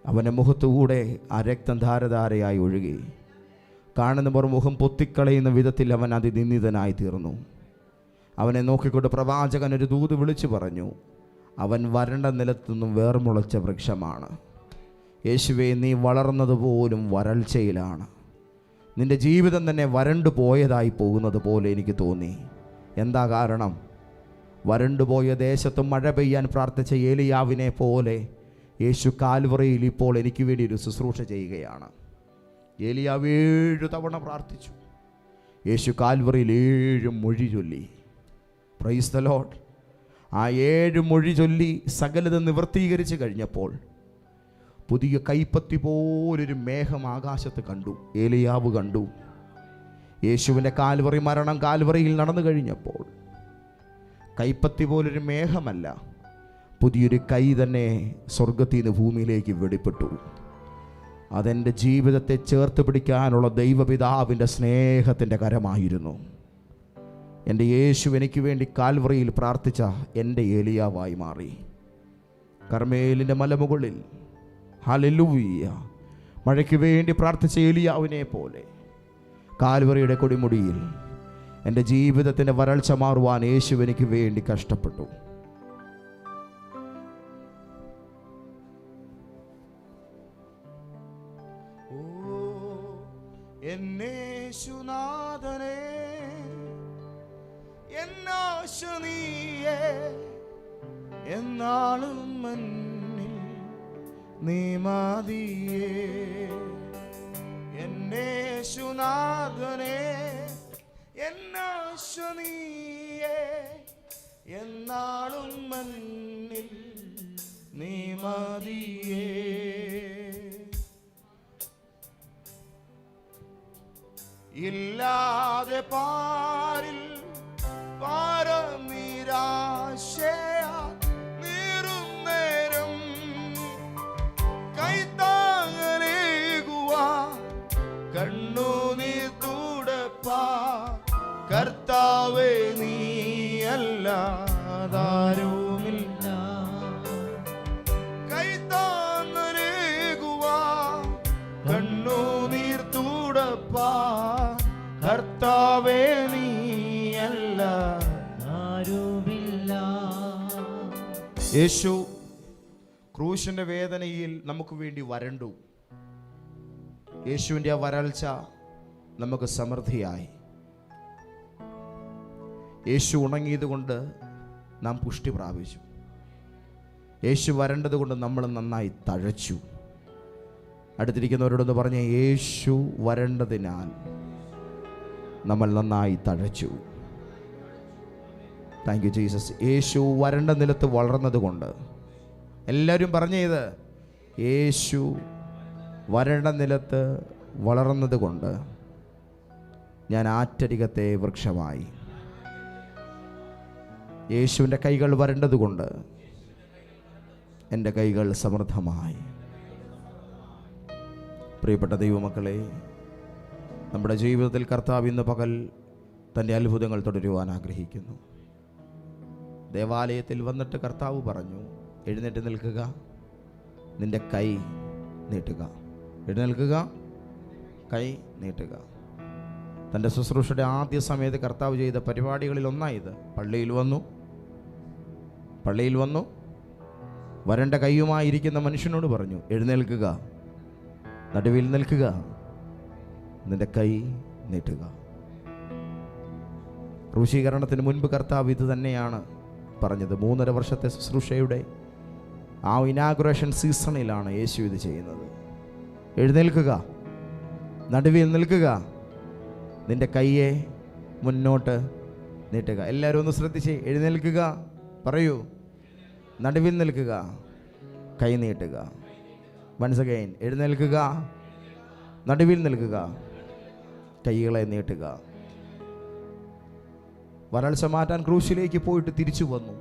അവൻ്റെ മുഖത്തുകൂടെ ആ രക്തം ധാരധാരയായി ഒഴുകി. കാണുന്നവർ മുഖം പൊത്തിക്കളയുന്ന വിധത്തിൽ അവൻ അതിനിന്ദിതനായി തീർന്നു. അവനെ നോക്കിക്കൊണ്ട് പ്രവാചകൻ ഒരു ദൂത് വിളിച്ചു പറഞ്ഞു, അവൻ വരണ്ട നിലത്തുനിന്നും വേർമുളച്ച വൃക്ഷമാണ്. യേശുവേ, നീ വളർന്നതുപോലും വരൾച്ചയിലാണ്. നിന്റെ ജീവിതം തന്നെ വരണ്ടു പോയതായി പോകുന്നത് പോലെ എനിക്ക് തോന്നി. എന്താ കാരണം? വരണ്ടുപോയ ദേശത്തും മഴ പെയ്യാൻ പ്രാർത്ഥിച്ച ഏലിയാവിനെ പോലെ യേശു കാൽവറിയിൽ ഇപ്പോൾ എനിക്ക് വേണ്ടി ഒരു ശുശ്രൂഷ ചെയ്യുകയാണ്. ഏലിയാവ് 7 തവണ പ്രാർത്ഥിച്ചു. യേശു കാൽവറിയിൽ 7 മൊഴി ചൊല്ലി. Price the Lord. ആ 7 മൊഴി ചൊല്ലി സകലത നിവർത്തീകരിച്ച് കഴിഞ്ഞപ്പോൾ പുതിയ കൈപ്പത്തി പോലൊരു മേഘം ആകാശത്ത് കണ്ടു. ഏലിയാവ് കണ്ടു. യേശുവിൻ്റെ കാൽവറി മരണം കാൽവറിയിൽ നടന്നു കഴിഞ്ഞപ്പോൾ കൈപ്പത്തി പോലൊരു മേഘമല്ല, പുതിയൊരു കൈ തന്നെ സ്വർഗത്തിൽ നിന്ന് ഭൂമിയിലേക്ക് വെളിപ്പെട്ടു. അതെൻ്റെ ജീവിതത്തെ ചേർത്ത് പിടിക്കാനുള്ള ദൈവപിതാവിൻ്റെ സ്നേഹത്തിൻ്റെ കരമായിരുന്നു. എൻ്റെ യേശു എനിക്ക് വേണ്ടി കാൽവറിയിൽ പ്രാർത്ഥിച്ച എൻ്റെ ഏലിയാവായി മാറി. കർമ്മേലിൻ്റെ മലമുകളിൽ ഹല്ലേലൂയ മഴയ്ക്ക് വേണ്ടി പ്രാർത്ഥിച്ച ഏലിയാവിനെ പോലെ കാൽവറിയുടെ കൊടിമുടിയിൽ എൻ്റെ ജീവിതത്തിൻ്റെ വരൾച്ച മാറുവാൻ യേശു എനിക്ക് വേണ്ടി കഷ്ടപ്പെട്ടു. എന്നേശുനാഥനേ എന്നാശ നീയേ, എന്നാളും മന്നിൽ നീ മതിയേ. എന്നേശുനാഥനേ എന്നാശ നീയേ, എന്നാളും മന്നിൽ നീ മതിയേ. ഇല്ലാതെ പാരിൽ പാരനിരാശയാ നീറും നേരം കൈത്താങ്ങലേകുവാ കണ്ണുനീർ തുടപ്പാ കർത്താവേ നീയല്ലാതാരുമില്ല. കൈത്താങ്ങലേകുവാ കണ്ണുനീർ തുടപ്പാ കർത്താവേ നീയല്ല ആരുമില്ല. യേശു ക്രൂശിന്റെ വേദനയിൽ നമുക്ക് വേണ്ടി വരണ്ടു. യേശുവിൻ്റെ ആ വരൾച്ച നമുക്ക് സമൃദ്ധിയായി. യേശു ഉണങ്ങിയത് കൊണ്ട് നാം പുഷ്ടി പ്രാപിച്ചു. യേശു വരേണ്ടത് കൊണ്ട് നമ്മൾ നന്നായി തഴച്ചു. അടുത്തിരിക്കുന്നവരോടൊന്ന് പറഞ്ഞ യേശു വരേണ്ടതിനാൽ നമ്മൾ നന്നായി തഴച്ചു. Thank you Jesus. യേശു വരണ്ട നിലത്ത് വളർന്നത് കൊണ്ട്, എല്ലാവരും പറഞ്ഞത് യേശു വരണ്ട നിലത്ത് വളർന്നത് കൊണ്ട് ഞാൻ ആറ്റരികത്തെ വൃക്ഷമായി. യേശുവിൻ്റെ കൈകൾ വരേണ്ടതുകൊണ്ട് എൻ്റെ കൈകൾ സമൃദ്ധമായി. പ്രിയപ്പെട്ട ദൈവമക്കളെ, നമ്മുടെ ജീവിതത്തിൽ കർത്താവ് ഇന്ന് പകൽ തൻ്റെ അത്ഭുതങ്ങൾ തുടരുവാൻ ആഗ്രഹിക്കുന്നു. ദേവാലയത്തിൽ വന്നിട്ട് കർത്താവ് പറഞ്ഞു, എഴുന്നേറ്റ് നിൽക്കുക, നിൻ്റെ കൈ നീട്ടുക. എഴുന്നേൽക്കുക, കൈ നീട്ടുക. തൻ്റെ ശുശ്രൂഷയുടെ ആദ്യ സമയത്ത് കർത്താവ് ചെയ്ത പരിപാടികളിൽ ഒന്നായത്. പള്ളിയിൽ വന്നു വരണ്ട കൈയുമായിരിക്കുന്ന മനുഷ്യനോട് പറഞ്ഞു, എഴുന്നേൽക്കുക, നടുവിൽ നിൽക്കുക, നിന്റെ കൈ നീട്ടുക. ക്രൂശീകരണത്തിന് മുൻപ് കർത്താവ് ഇത് തന്നെയാണ് പറഞ്ഞത്. 3.5 വർഷത്തെ ശുശ്രൂഷയുടെ ആ ഇനാഗുറേഷൻ സീസണിലാണ് യേശു ഇത് ചെയ്യുന്നത്. എഴുന്നേൽക്കുക, നടുവിൽ നിൽക്കുക, നിന്റെ കൈയെ മുന്നോട്ട് നീട്ടുക. എല്ലാവരും ഒന്ന് ശ്രദ്ധിച്ച് എഴുന്നേൽക്കുക, പറയൂ, നടുവിൽ നിൽക്കുക, കൈ നീട്ടുക. വൺസ് അഗൈൻ, എഴുന്നേൽക്കുക, നടുവിൽ നിൽക്കുക, കൈകളെ നീട്ടുക. വരൾച്ച മാറ്റാൻ ക്രൂശിലേക്ക് പോയിട്ട് തിരിച്ചു വന്നു.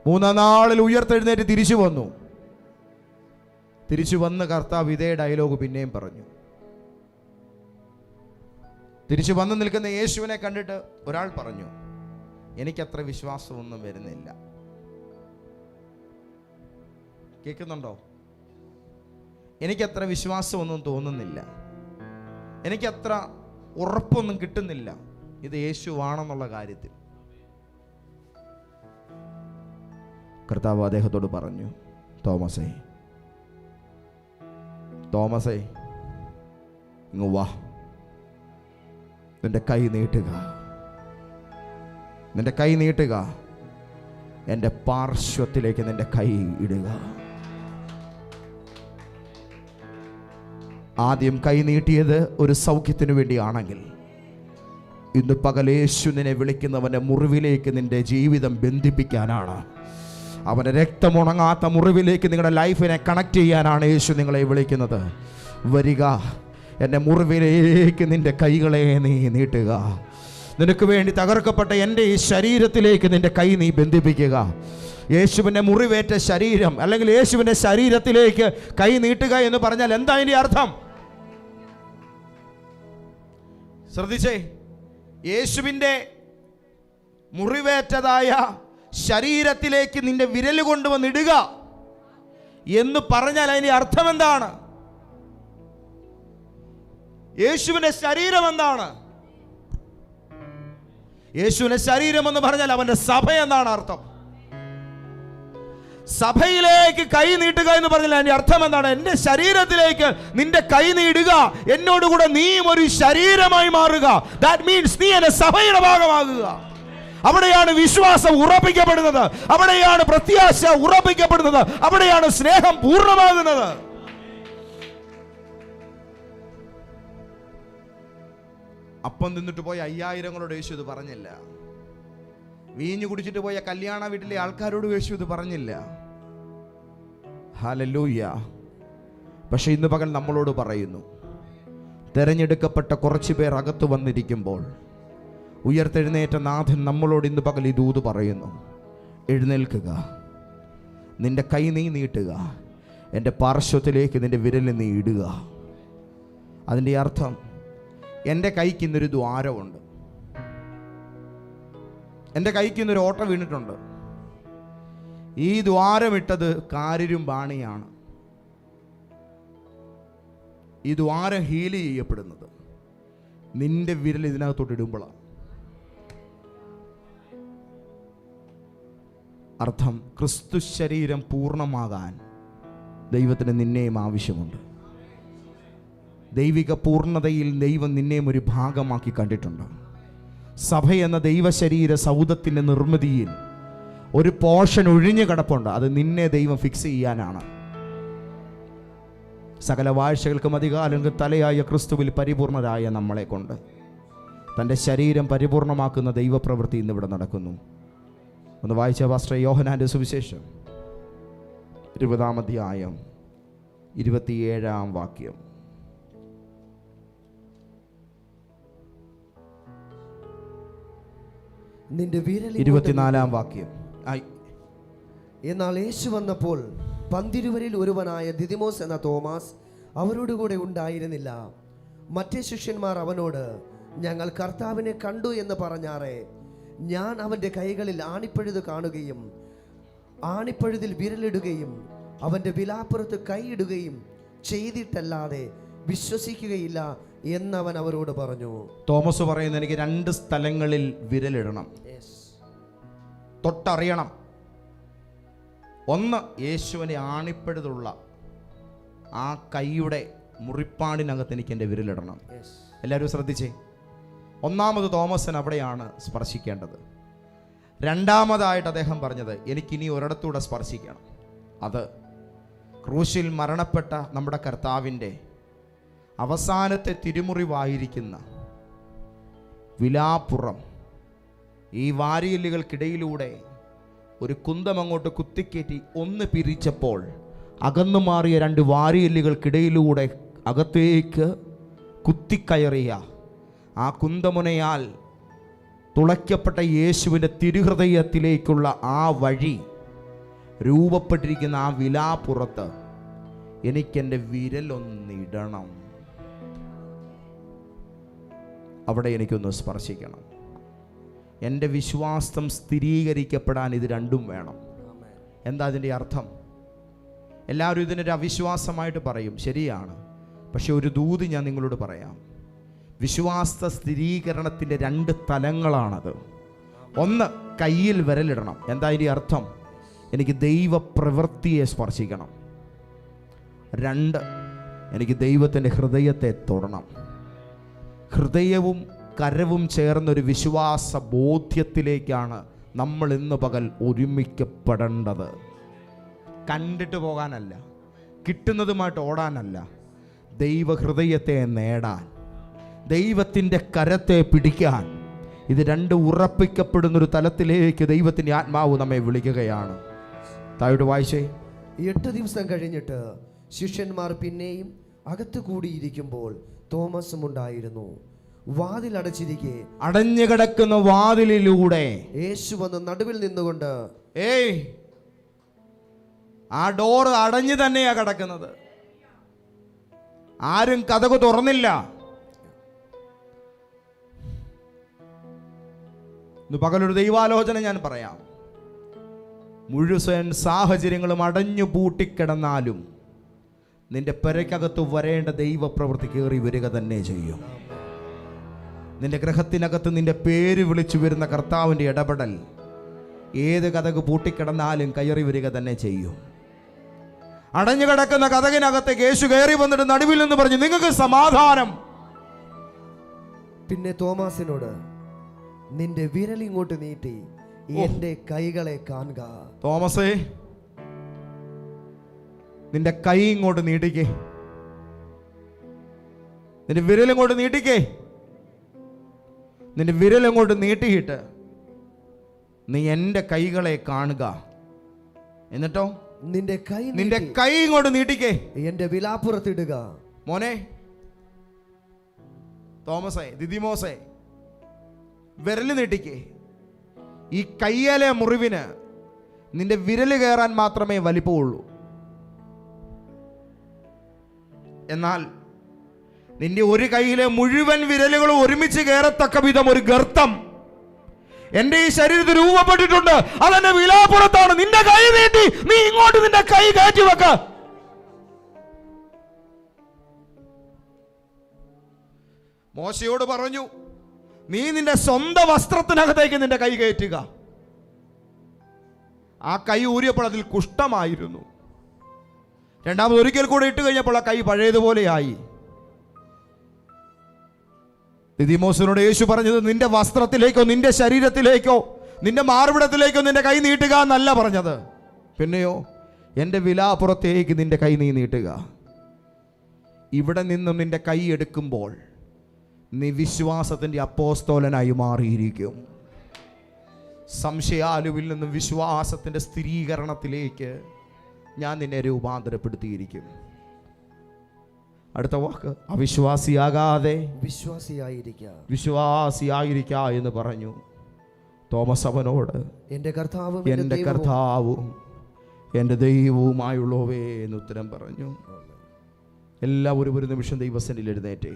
3-ാം നാളിൽ ഉയർത്തെഴുന്നേറ്റ് തിരിച്ചു വന്നു. തിരിച്ചു വന്ന് കർത്താവ് ഇതേ ഡയലോഗ് പിന്നെയും പറഞ്ഞു. തിരിച്ചു വന്ന് നിൽക്കുന്ന യേശുവിനെ കണ്ടിട്ട് ഒരാൾ പറഞ്ഞു, എനിക്കത്ര വിശ്വാസമൊന്നും വരുന്നില്ല. കേൾക്കുന്നുണ്ടോ? എനിക്കത്ര വിശ്വാസമൊന്നും തോന്നുന്നില്ല, എനിക്കത്ര ഉറപ്പൊന്നും കിട്ടുന്നില്ല ഇത് യേശുവാണെന്നുള്ള കാര്യത്തിൽ. കർത്താവ് അദ്ദേഹത്തോട് പറഞ്ഞു, തോമസേ ഇങ്ങ് വാ, നിന്റെ കൈ നീട്ടുക, നിന്റെ കൈ നീട്ടുക, എൻ്റെ പാർശ്വത്തിലേക്ക് നിന്റെ കൈ ഇടുക. ആദ്യം കൈ നീട്ടിയത് ഒരു സൗഖ്യത്തിനു വേണ്ടിയാണെങ്കിൽ ഇന്ന് പകൽ യേശു നിന്നെ വിളിക്കുന്നവൻ്റെ മുറിവിലേക്ക് നിന്റെ ജീവിതം ബന്ധിപ്പിക്കാനാണ്. അവൻ്റെ രക്തമുണങ്ങാത്ത മുറിവിലേക്ക് നിങ്ങളുടെ ലൈഫിനെ കണക്ട് ചെയ്യാനാണ് യേശു നിങ്ങളെ വിളിക്കുന്നത്. വരിക, എൻ്റെ മുറിവിലേക്ക് നിന്റെ കൈകളെ നീ നീട്ടുക. നിനക്ക് വേണ്ടി തകർക്കപ്പെട്ട എൻ്റെ ഈ ശരീരത്തിലേക്ക് നിന്റെ കൈ നീ ബന്ധിപ്പിക്കുക. യേശുവിൻ്റെ മുറിവേറ്റ ശരീരം, അല്ലെങ്കിൽ യേശുവിൻ്റെ ശരീരത്തിലേക്ക് കൈ നീട്ടുക എന്ന് പറഞ്ഞാൽ എന്താ അതിൻ്റെ അർത്ഥം? ശ്രദ്ധിച്ചേ, യേശുവിൻ്റെ മുറിവേറ്റതായ ശരീരത്തിലേക്ക് നിന്റെ വിരൽ കൊണ്ടുവന്നിടുക എന്ന് പറഞ്ഞാൽ അതിൻ്റെ അർത്ഥം എന്താണ്? യേശുവിൻ്റെ ശരീരം എന്താണ്? യേശുവിൻ്റെ ശരീരം എന്ന് പറഞ്ഞാൽ അവൻ്റെ സഭ എന്നാണ് അർത്ഥം. സഭയിലേക്ക് കൈ നീട്ടുക എന്ന് പറഞ്ഞാൽ അതിന്റെ അർത്ഥം എന്താണ്? എൻ്റെ ശരീരത്തിലേക്ക് നിന്റെ കൈ നീടുക, എന്നോടുകൂടെ നീയും ഒരു ശരീരമായി മാറുക. ദാറ്റ് മീൻസ് നീ എൻ്റെ സഭയുടെ ഭാഗമാകുക. അവിടെയാണ് വിശ്വാസം ഉറപ്പിക്കപ്പെടുന്നത്, അവിടെയാണ് പ്രത്യാശ ഉറപ്പിക്കപ്പെടുന്നത്, അവിടെയാണ് സ്നേഹം പൂർണ്ണമാകുന്നത്. അപ്പം തിന്നിട്ട് പോയ 5000 യേശു ഇത് പറഞ്ഞില്ല. വീഞ്ഞു കുടിച്ചിട്ട് പോയ കല്യാണ വീട്ടിലെ ആൾക്കാരോട് യേശു ഇത് പറഞ്ഞില്ല. ഹല്ലേലൂയ. പക്ഷെ ഇന്ന് പകൽ നമ്മളോട് പറയുന്നു, തെരഞ്ഞെടുക്കപ്പെട്ട കുറച്ചു പേർ അകത്ത് വന്നിരിക്കുമ്പോൾ ഉയർത്തെഴുന്നേറ്റ നാഥൻ നമ്മളോട് ഇന്ന് പകൽ ഈ ദൂത് പറയുന്നു. എഴുന്നേൽക്കുക, നിന്റെ കൈ നീ നീട്ടുക, എൻ്റെ പാർശ്വത്തിലേക്ക് നിന്റെ വിരൽ നീ ഇടുക. അതിൻ്റെ അർത്ഥം, എൻ്റെ കൈക്ക് ഇന്നൊരു ദ്വാരമുണ്ട്, എൻ്റെ കൈക്ക് ഇന്നൊരു ഓട്ട വീണിട്ടുണ്ട്. ഈ ദ്വാരമിട്ടത് കാരിരും ബാണിയാണ്. ഈ ദ്വാരം ഹീൽ ചെയ്യപ്പെടുന്നത് നിന്റെ വിരൽ ഇതിനകത്തോട്ട് ഇടുമ്പോഴാണ്. അർത്ഥം, ക്രിസ്തു ശരീരം പൂർണ്ണമാകാൻ ദൈവത്തിന് നിന്നെയും ആവശ്യമുണ്ട്. ദൈവിക പൂർണ്ണതയിൽ ദൈവം നിന്നെയും ഒരു ഭാഗമാക്കി കണ്ടിട്ടുണ്ട്. സഭ എന്ന ദൈവശരീര സൗധത്തിൻ്റെ നിർമ്മിതിയിൽ ഒരു പോർഷൻ ഒഴിഞ്ഞു കിടപ്പുണ്ട്. അത് നിന്നെ ദൈവം ഫിക്സ് ചെയ്യാനാണ്. സകല വാഴ്ചകൾക്കും അധികാലങ്ങൾക്ക് തലയായ ക്രിസ്തുവിൽ പരിപൂർണരായ നമ്മളെ കൊണ്ട് തൻ്റെ ശരീരം പരിപൂർണമാക്കുന്ന ദൈവപ്രവൃത്തി ഇന്നിവിടെ നടക്കുന്നു. ഒന്ന് വായിച്ച പാസ്റ്റർ യോഹന്നാൻ്റെ സുവിശേഷം 20-ാം അധ്യായം 27-ാം വാക്യം. നിന്റെ വിരൽ 24-ാം വാക്യം. എന്നാൽ യേശു വന്നപ്പോൾ പന്തിരുവരിൽ ഒരുവനായ ദിദിമോസ് എന്ന തോമാസ് അവരോടുകൂടെ ഉണ്ടായിരുന്നില്ല. മറ്റേ ശിഷ്യന്മാർ അവനോട്, ഞങ്ങൾ കർത്താവിനെ കണ്ടു എന്ന് പറഞ്ഞാറേ. ഞാൻ അവൻ്റെ കൈകളിൽ ആണിപ്പഴുത് കാണുകയും ആണിപ്പഴുതിൽ വിരലിടുകയും അവൻ്റെ വിലാപ്പുറത്ത് കൈയിടുകയും ചെയ്തിട്ടല്ലാതെ വിശ്വസിക്കുകയില്ല എന്നവൻ അവരോട് പറഞ്ഞു. തോമസ് പറയുന്നത്, എനിക്ക് 2 സ്ഥലങ്ങളിൽ വിരലിടണം, തൊട്ടറിയണം. ഒന്ന്, യേശുവിനെ ആണിപ്പഴുതുള്ള ആ കൈയുടെ മുറിപ്പാടിനകത്ത് എനിക്ക് എൻ്റെ വിരലിടണം. എല്ലാവരും ശ്രദ്ധിച്ചേ. ഒന്നാമത് തോമസൻ അവിടെയാണ് സ്പർശിക്കേണ്ടത്. രണ്ടാമതായിട്ട് അദ്ദേഹം പറഞ്ഞത്, എനിക്കിനി ഒരിടത്തൂടെ സ്പർശിക്കണം. അത് ക്രൂശിൽ മരണപ്പെട്ട നമ്മുടെ കർത്താവിൻ്റെ അവസാനത്തെ തിരുമുറിവായിരിക്കുന്ന വിലാപ്പുറം. ഈ വാരിയെല്ലുകൾക്കിടയിലൂടെ ഒരു കുന്തം അങ്ങോട്ട് കുത്തിക്കയറ്റി ഒന്ന് പിരിച്ചപ്പോൾ അകന്നു മാറിയ 2 വാരിയെല്ലുകൾക്കിടയിലൂടെ അകത്തേക്ക് കുത്തിക്കയറിയ ആ കുന്തമുനയാൽ തുളയ്ക്കപ്പെട്ട യേശുവിൻ്റെ തിരുഹൃദയത്തിലേക്കുള്ള ആ വഴി രൂപപ്പെട്ടിരിക്കുന്ന ആ വിലാപ്പുറത്ത് എനിക്കെൻ്റെ വിരലൊന്നിടണം. അവിടെ എനിക്കൊന്ന് സ്പർശിക്കണം. എൻ്റെ വിശ്വാസം സ്ഥിരീകരിക്കപ്പെടാൻ ഇത് രണ്ടും വേണം. എന്താ അതിൻ്റെ അർത്ഥം? എല്ലാവരും ഇതിനൊരു അവിശ്വാസമായിട്ട് പറയും, ശരിയാണ്. പക്ഷെ ഒരു ദൂത് ഞാൻ നിങ്ങളോട് പറയാം. വിശ്വാസ സ്ഥിരീകരണത്തിൻ്റെ 2 തലങ്ങളാണത്. ഒന്ന്, കയ്യിൽ വിരലിടണം. എന്താ ഇതിൻ്റെ അർത്ഥം? എനിക്ക് ദൈവപ്രവൃത്തിയെ സ്പർശിക്കണം. 2, എനിക്ക് ദൈവത്തിൻ്റെ ഹൃദയത്തെ തൊടണം. ഹൃദയവും കരവും ചേർന്നൊരു വിശ്വാസ ബോധ്യത്തിലേക്കാണ് നമ്മൾ ഇന്ന് പകൽ ഒരുമിക്കപ്പെടേണ്ടത്. കണ്ടിട്ട് പോകാനല്ല, കിട്ടുന്നതുമായിട്ട് ഓടാനല്ല, ദൈവഹൃദയത്തെ നേടാൻ, ദൈവത്തിൻ്റെ കരത്തെ പിടിക്കാൻ, ഇത് രണ്ട് ഉറപ്പിക്കപ്പെടുന്നൊരു തലത്തിലേക്ക് ദൈവത്തിൻ്റെ ആത്മാവ് നമ്മെ വിളിക്കുകയാണ്. താഴോട്ട് വായിച്ചേ. 8 ദിവസം കഴിഞ്ഞിട്ട് ശിഷ്യന്മാർ പിന്നെയും അകത്ത് കൂടിയിരിക്കുമ്പോൾ തോമസും ഉണ്ടായിരുന്നു. വാതിൽ അടച്ചിരിക്കെ അടഞ്ഞു കിടക്കുന്ന വാതിലിലൂടെ യേശു വന്ന് നടുവിൽ നിന്നുകൊണ്ട്, ആ ഡോറ് അടഞ്ഞു തന്നെയാ കിടക്കുന്നത്. ആരും കതക് തുറന്നില്ല. ഇന്ന് പകലൊരു ദൈവാലോചന ഞാൻ പറയാം. മുഴുവൻ സാഹചര്യങ്ങളും അടഞ്ഞു പൂട്ടിക്കിടന്നാലും നിന്റെ പെരയ്ക്കകത്ത് വരേണ്ട ദൈവപ്രവൃത്തി കയറി വരിക തന്നെ ചെയ്യും. നിന്റെ ഗൃഹത്തിനകത്ത് നിന്റെ പേര് വിളിച്ചു വരുന്ന കർത്താവിൻ്റെ ഇടപെടൽ ഏത് കതക് പൂട്ടിക്കിടന്നാലും കയറി വരിക തന്നെ ചെയ്യും. അടഞ്ഞു കിടക്കുന്ന കതകിനകത്ത് യേശു കയറി വന്നിട്ട് നടുവിൽ നിന്ന് പറഞ്ഞു, നിങ്ങൾക്ക് സമാധാനം. പിന്നെ തോമാസിനോട്, നിന്റെ വിരലിങ്ങോട്ട് നീട്ടി എന്റെ കൈകളെ കാണുക. തോമസേ, നിന്റെ കൈ ഇങ്ങോട്ട് നീട്ടിക്കേ, നിന്റെ വിരലിങ്ങോട്ട് നീട്ടിക്കേ. നിന്റെ വിരലിങ്ങോട്ട് നീട്ടിയിട്ട് നീ എൻ്റെ കൈകളെ കാണുക. എന്നിട്ടോ നിന്റെ കൈ ഇങ്ങോട്ട് നീട്ടിക്കേ, എന്റെ വിലാപ്പുറത്തിടുക. മോനെ തോമസേ, ദിദിമോസേ, വിരല് നീട്ടിക്കേ. ഈ കയ്യിലെ മുറിവിന് നിന്റെ വിരല് കയറാൻ മാത്രമേ വലിപ്പമുള്ളൂ. എന്നാൽ നിന്റെ ഒരു കൈയിലെ മുഴുവൻ വിരലുകളും ഒരുമിച്ച് കയറത്തക്ക വിധം ഒരു ഗർത്തം എന്റെ ഈ ശരീരത്തിൽ രൂപപ്പെട്ടിട്ടുണ്ട്. അതെന്റെ വിലാപ്പുറത്താണ്. നിന്റെ കൈ നീട്ടി നീ ഇങ്ങോട്ട് നിന്റെ കൈ കയറ്റി വെക്ക. മോശയോട് പറഞ്ഞു, നീ നിന്റെ സ്വന്തം വസ്ത്രത്തിനകത്തേക്ക് നിന്റെ കൈ കയറ്റുക. ആ കൈ ഊരിയപ്പോൾ അതിൽ കുഷ്ഠമായിരുന്നു. രണ്ടാമത് ഒരിക്കൽ കൂടെ ഇട്ട് കഴിഞ്ഞപ്പോൾ ആ കൈ പഴയതുപോലെയായി. ദിദിമോസിനോട് യേശു പറഞ്ഞത്, നിന്റെ വസ്ത്രത്തിലേക്കോ നിന്റെ ശരീരത്തിലേക്കോ നിന്റെ മാർവിടത്തിലേക്കോ നിന്റെ കൈ നീട്ടുക എന്നല്ല പറഞ്ഞത്. പിന്നെയോ എൻ്റെ വിലാപ്പുറത്തേക്ക് നിന്റെ കൈ നീ നീട്ടുക. ഇവിടെ നിന്നും നിന്റെ കൈ എടുക്കുമ്പോൾ നീ വിശ്വാസത്തിൻ്റെ അപ്പോസ്തോലനായി മാറിയിരിക്കും. സംശയാലുവിൽ നിന്നും വിശ്വാസത്തിൻ്റെ സ്ഥിരീകരണത്തിലേക്ക് ഞാൻ നിന്നെ രൂപാന്തരപ്പെടുത്തിയിരിക്കും. അടുത്ത വാക്ക്, അവിശ്വാസിയാകാതെ വിശ്വാസിയായിരിക്ക എന്ന് പറഞ്ഞു. തോമസ് അവനോട്, എൻ്റെ കർത്താവും എൻ്റെ ദൈവവുമായുള്ളവേ എന്ന് ഉത്തരം പറഞ്ഞു. എല്ലാവരും ഒരു നിമിഷം ദൈവസന്നിധിയിൽ എഴുന്നേറ്റേ.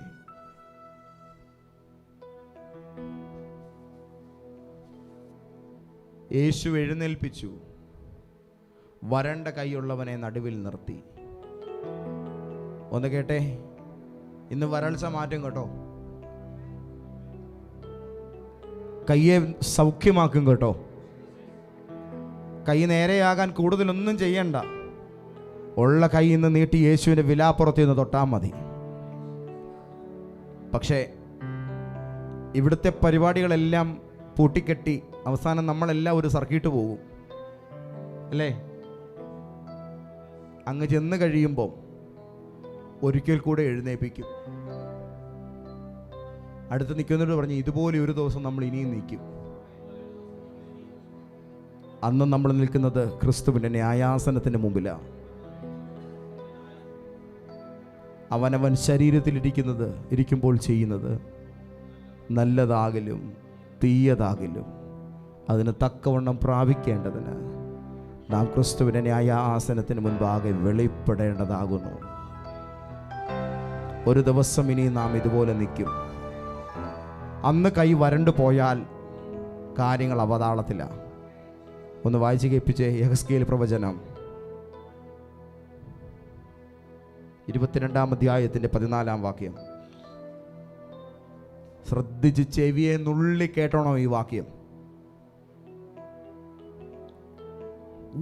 യേശു എഴുന്നേൽപ്പിച്ചു. വരണ്ട കൈയുള്ളവനെ നടുവിൽ നിർത്തി. ഒന്ന് കേട്ടെ, ഇന്ന് വരൾച്ച മാറ്റും കേട്ടോ. കയ്യെ സൗഖ്യമാക്കും കേട്ടോ. കൈ നേരെയാകാൻ കൂടുതലൊന്നും ചെയ്യണ്ട. ഉള്ള കൈ ഇന്ന് നീട്ടി യേശുവിൻ്റെ വിലാപ്പുറത്ത് നിന്ന് തൊട്ടാൽ മതി. പക്ഷേ ഇവിടുത്തെ പരിപാടികളെല്ലാം പൂട്ടിക്കെട്ടി അവസാനം നമ്മളെല്ലാം ഒരു സർക്കിട്ട് പോകും അല്ലേ? അങ്ങ് ചെന്ന് കഴിയുമ്പോൾ ഒരിക്കൽ കൂടെ എഴുന്നേൽപ്പിക്കും. അടുത്ത് നിൽക്കുന്നവരോട് പറഞ്ഞ്, ഇതുപോലെ ഒരു ദിവസം നമ്മൾ ഇനിയും നിൽക്കും. അന്ന് നമ്മൾ നിൽക്കുന്നത് ക്രിസ്തുവിൻ്റെ ന്യായാസനത്തിന് മുമ്പിലാണ്. അവനവൻ ഇരിക്കുമ്പോൾ ചെയ്യുന്നത് നല്ലതാകലും തീയതാകലും അതിന് തക്കവണ്ണം പ്രാപിക്കേണ്ടതിന് നാം ക്രിസ്തുവിൻ്റെ ന്യായാസനത്തിന് മുൻപാകെ വെളിപ്പെടേണ്ടതാകുന്നു. ഒരു ദിവസം ഇനി നാം ഇതുപോലെ നിൽക്കും. അന്ന് കൈ വരണ്ടു പോയാൽ കാര്യങ്ങൾ അവതാളത്തിലാണ്. ഒന്ന് വായിച്ച് കേൾപ്പിച്ചേ. യെഹെസ്കേൽ പ്രവചനം 22-ാം അധ്യായത്തിൻ്റെ 14-ാം വാക്യം. ശ്രദ്ധിച്ച് ചെവിയെ നുള്ളി കേട്ടോണോ ഈ വാക്യം.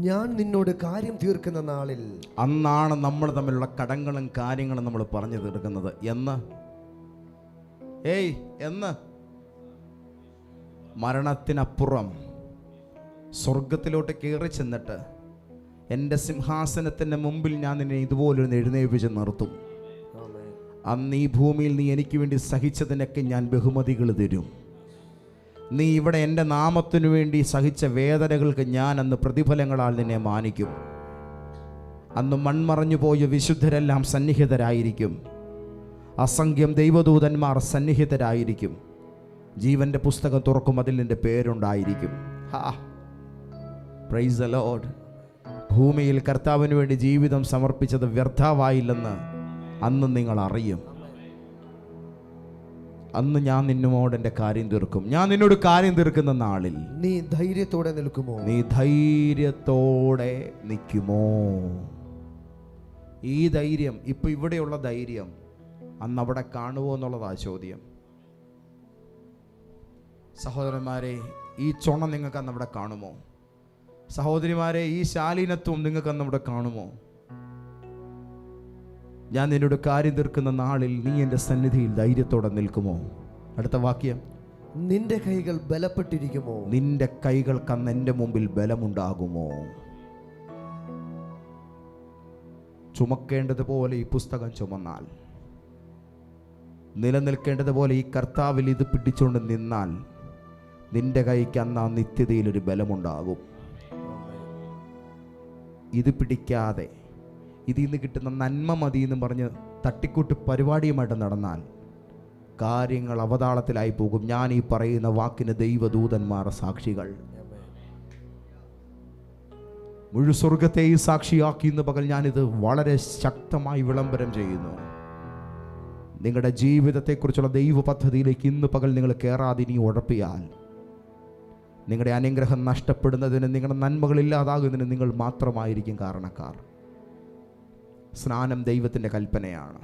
ഞാൻ നിന്നോട് കാര്യം തീർക്കുന്ന നാളിൽ, അന്നാണ് നമ്മൾ തമ്മിലുള്ള കടങ്ങളും കാര്യങ്ങളും നമ്മൾ പറഞ്ഞു തീർക്കുന്നത്. എന്ന് എന്ന് മരണത്തിനപ്പുറം സ്വർഗത്തിലോട്ട് കയറി ചെന്നിട്ട് എൻ്റെ സിംഹാസനത്തിൻ്റെ മുമ്പിൽ ഞാൻ നിന്നെ ഇതുപോലൊരു എഴുന്നേൽപ്പിച്ച് നിർത്തും. അന്ന് ഈ ഭൂമിയിൽ നീ എനിക്ക് വേണ്ടി സഹിച്ചതിനൊക്കെ ഞാൻ ബഹുമതികൾ തരും. നീ ഇവിടെ എൻ്റെ നാമത്തിനു വേണ്ടി സഹിച്ച വേദനകൾക്ക് ഞാൻ അന്ന് പ്രതിഫലങ്ങളാൽ നിന്നെ മാനിക്കും. അന്ന് മൺമറഞ്ഞു പോയ വിശുദ്ധരെല്ലാം സന്നിഹിതരായിരിക്കും. അസംഖ്യം ദൈവദൂതന്മാർ സന്നിഹിതരായിരിക്കും. ജീവൻ്റെ പുസ്തകം തുറക്കും, അതിൽ നിൻ്റെ പേരുണ്ടായിരിക്കും. Praise the Lord. ഭൂമിയിൽ കർത്താവിന് വേണ്ടി ജീവിതം സമർപ്പിച്ചത് വ്യർത്ഥമായില്ലെന്ന് അന്ന് നിങ്ങൾ അറിയും. അന്ന് ഞാൻ നിന്നോട് എൻ്റെ കാര്യം തീർക്കും. ഞാൻ നിന്നോട് കാര്യം തീർക്കുന്ന നാളിൽ നീ ധൈര്യത്തോടെ നിൽക്കുമോ? നീ ധൈര്യത്തോടെ നിൽക്കുമോ? ഈ ധൈര്യം, ഇപ്പൊ ഇവിടെയുള്ള ധൈര്യം അന്ന് അവിടെ കാണുമോ എന്നുള്ളതാ ചോദ്യം. സഹോദരന്മാരെ, ഈ ചുണ നിങ്ങൾക്ക് അന്ന് അവിടെ കാണുമോ? സഹോദരിമാരെ, ഈ ശാലീനത്വം നിങ്ങൾക്ക് അന്ന് അവിടെ കാണുമോ? ഞാൻ നിന്നോട് കാര്യം തീർക്കുന്ന നാളിൽ നീ എൻ്റെ സന്നിധിയിൽ ധൈര്യത്തോടെ നിൽക്കുമോ? അടുത്ത വാക്യം, നിന്റെ കൈകൾ ബലപ്പെട്ടിരിക്കുമോ? നിന്റെ കൈകൾക്ക് അന്ന് എൻ്റെ മുമ്പിൽ ബലമുണ്ടാകുമോ? ചുമക്കേണ്ടതുപോലെ ഈ പുസ്തകം ചുമന്നാൽ, നിലനിൽക്കേണ്ടതുപോലെ ഈ കർത്താവിൽ ഇത് പിടിച്ചുകൊണ്ട് നിന്നാൽ, നിന്റെ കൈക്ക് അന്ന് ആ നിത്യതയിലൊരു ബലമുണ്ടാകും. ഇത് പിടിക്കാതെ ഇതിൽ നിന്ന് കിട്ടുന്ന നന്മ മതി എന്ന് പറഞ്ഞ് തട്ടിക്കൂട്ട് പരിപാടിയുമായിട്ട് നടന്നാൽ കാര്യങ്ങൾ അവതാളത്തിലായി പോകും. ഞാൻ ഈ പറയുന്ന വാക്കിന് ദൈവദൂതന്മാർ സാക്ഷികൾ. മുഴു സ്വർഗത്തെയും സാക്ഷിയാക്കി ഇന്ന് പകൽ ഞാനിത് വളരെ ശക്തമായി വിളംബരം ചെയ്യുന്നു. നിങ്ങളുടെ ജീവിതത്തെക്കുറിച്ചുള്ള ദൈവ പദ്ധതിയിലേക്ക് ഇന്ന് പകൽ നിങ്ങൾ കയറാതെ ഇനി ഉഴപ്പിയാൽ നിങ്ങളുടെ അനുഗ്രഹം നഷ്ടപ്പെടുന്നതിന്, നിങ്ങളുടെ നന്മകളില്ലാതാകുന്നതിന് നിങ്ങൾ മാത്രമായിരിക്കും കാരണക്കാർ. സ്നാനം ദൈവത്തിൻ്റെ കൽപ്പനയാണ്.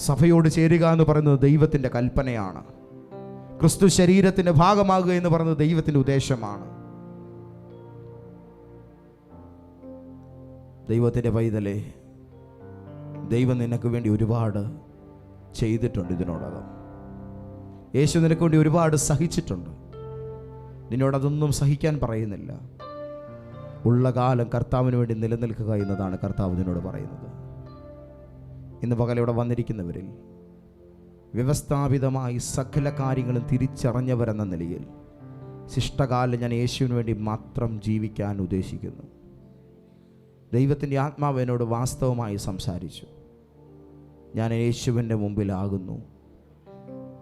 സഭയോട് ചേരുക എന്ന് പറയുന്നത് ദൈവത്തിൻ്റെ കൽപ്പനയാണ്. ക്രിസ്തു ശരീരത്തിൻ്റെ ഭാഗമാകുക എന്ന് പറയുന്നത് ദൈവത്തിൻ്റെ ഉദ്ദേശമാണ്. ദൈവത്തിൻ്റെ പൈതലേ, ദൈവം നിനക്ക് വേണ്ടി ഒരുപാട് ചെയ്തിട്ടുണ്ട്. ഇതിനോടകം യേശു നിനക്ക് വേണ്ടി ഒരുപാട് സഹിച്ചിട്ടുണ്ട്. നിന്നോടതൊന്നും സഹിക്കാൻ പറയുന്നില്ല. ഉള്ള കാലം കർത്താവിന് വേണ്ടി നിലനിൽക്കുക എന്നതാണ് കർത്താവ് നിന്നോട് പറയുന്നത്. ഇന്ന് പകൽ ഇവിടെ വന്നിരിക്കുന്നവരിൽ വ്യവസ്ഥാപിതമായി സകല കാര്യങ്ങളും തിരിച്ചറിഞ്ഞവരെന്ന നിലയിൽ ശിഷ്ടകാലം ഞാൻ യേശുവിന് വേണ്ടി മാത്രം ജീവിക്കാൻ ഉദ്ദേശിക്കുന്നു. ദൈവത്തിൻ്റെ ആത്മാവ് എന്നോട് വാസ്തവമായി സംസാരിച്ചു. ഞാൻ യേശുവിൻ്റെ മുമ്പിലാകുന്നു.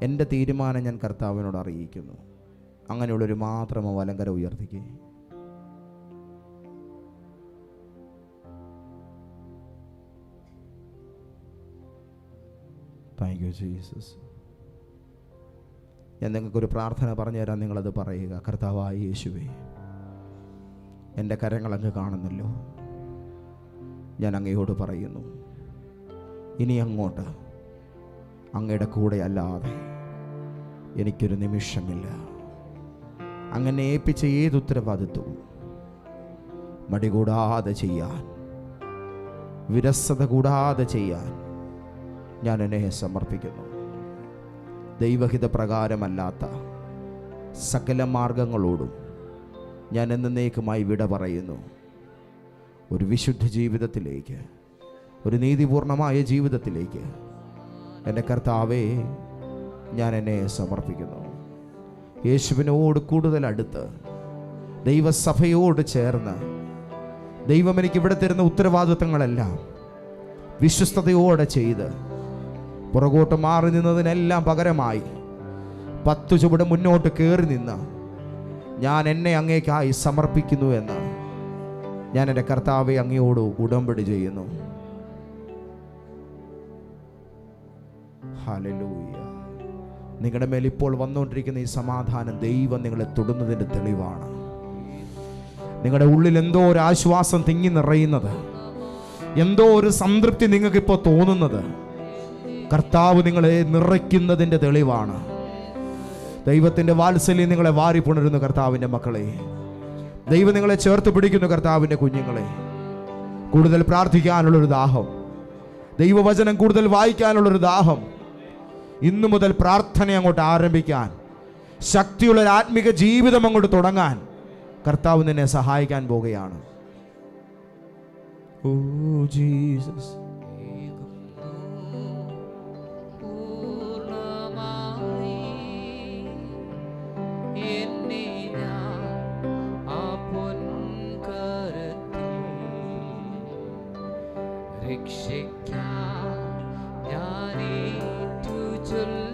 എൻ്റെ തീരുമാനം ഞാൻ കർത്താവിനോട് അറിയിക്കുന്നു. അങ്ങനെയുള്ളൊരു മാത്രം വലങ്കര ഉയർത്തിക്കേ. Thank you Jesus. ഞാൻ നിങ്ങൾക്കൊരു പ്രാർത്ഥന പറഞ്ഞു തരാം, നിങ്ങളത് പറയുക. കർത്താവായ യേശുവേ, എൻ്റെ കരങ്ങൾ അങ്ങ് കാണുന്നല്ലോ. ഞാൻ അങ്ങയോട് പറയുന്നു, ഇനി അങ്ങോട്ട് അങ്ങയുടെ കൂടെ അല്ലാതെ എനിക്കൊരു നിമിഷമില്ല. അങ്ങനെ ഏൽപ്പിച്ച ഏത് ഉത്തരവാദിത്വവും മടികൂടാതെ ചെയ്യാൻ, വിരസത കൂടാതെ ചെയ്യാൻ ഞാൻ എന്നെ സമർപ്പിക്കുന്നു. ദൈവഹിത പ്രകാരമല്ലാത്ത സകല മാർഗങ്ങളോടും ഞാൻ എന്നേക്കുമായി വിട പറയുന്നു. ഒരു വിശുദ്ധ ജീവിതത്തിലേക്ക്, ഒരു നീതിപൂർണമായ ജീവിതത്തിലേക്ക് എൻ്റെ കർത്താവേ ഞാൻ എന്നെ സമർപ്പിക്കുന്നു. യേശുവിനോട് കൂടുതൽ അടുത്ത്, ദൈവസഭയോട് ചേർന്ന്, ദൈവം എനിക്ക് ഇവിടെ തരുന്ന ഉത്തരവാദിത്വങ്ങളെല്ലാം വിശ്വസ്തയോടെ ചെയ്ത് പുറകോട്ട് മാറി നിന്നതിനെല്ലാം പകരമായി 10 ചുവട് മുന്നോട്ട് കയറി നിന്ന് ഞാൻ എന്നെ അങ്ങേക്കായി സമർപ്പിക്കുന്നു എന്ന് ഞാൻ എൻ്റെ കർത്താവെ അങ്ങയോട് ഉടമ്പടി ചെയ്യുന്നു. ഹല്ലേലൂയ. നിങ്ങളുടെ മേൽ ഇപ്പോൾ വന്നുകൊണ്ടിരിക്കുന്ന ഈ സമാധാനം ദൈവം നിങ്ങളെ തൊടുന്നതിൻ്റെ തെളിവാണ്. നിങ്ങളുടെ ഉള്ളിൽ എന്തോ ഒരു ആശ്വാസം തിങ്ങി നിറയുന്നത്, എന്തോ ഒരു സംതൃപ്തി നിങ്ങൾക്കിപ്പോൾ തോന്നുന്നത് കർത്താവ് നിങ്ങളെ നിറയ്ക്കുന്നതിൻ്റെ തെളിവാണ്. ദൈവത്തിൻ്റെ വാത്സല്യം നിങ്ങളെ വാരിപ്പുണരുന്നു. കർത്താവിൻ്റെ മക്കളെ, ദൈവം നിങ്ങളെ ചേർത്ത് പിടിക്കുന്നു. കർത്താവിൻ്റെ കുഞ്ഞുങ്ങളെ, കൂടുതൽ പ്രാർത്ഥിക്കാനുള്ളൊരു ദാഹം, ദൈവവചനം കൂടുതൽ വായിക്കാനുള്ളൊരു ദാഹം, ഇന്നു മുതൽ പ്രാർത്ഥന അങ്ങോട്ട് ആരംഭിക്കാൻ, ശക്തിയുള്ളൊരു ആത്മിക ജീവിതം അങ്ങോട്ട് തുടങ്ങാൻ കർത്താവ് നിന്നെ സഹായിക്കാൻ പോവുകയാണ്. Oh Jesus. രക്ഷിക്കാൻ ഞാനേറ്റു ചൊല്ലുന്നു.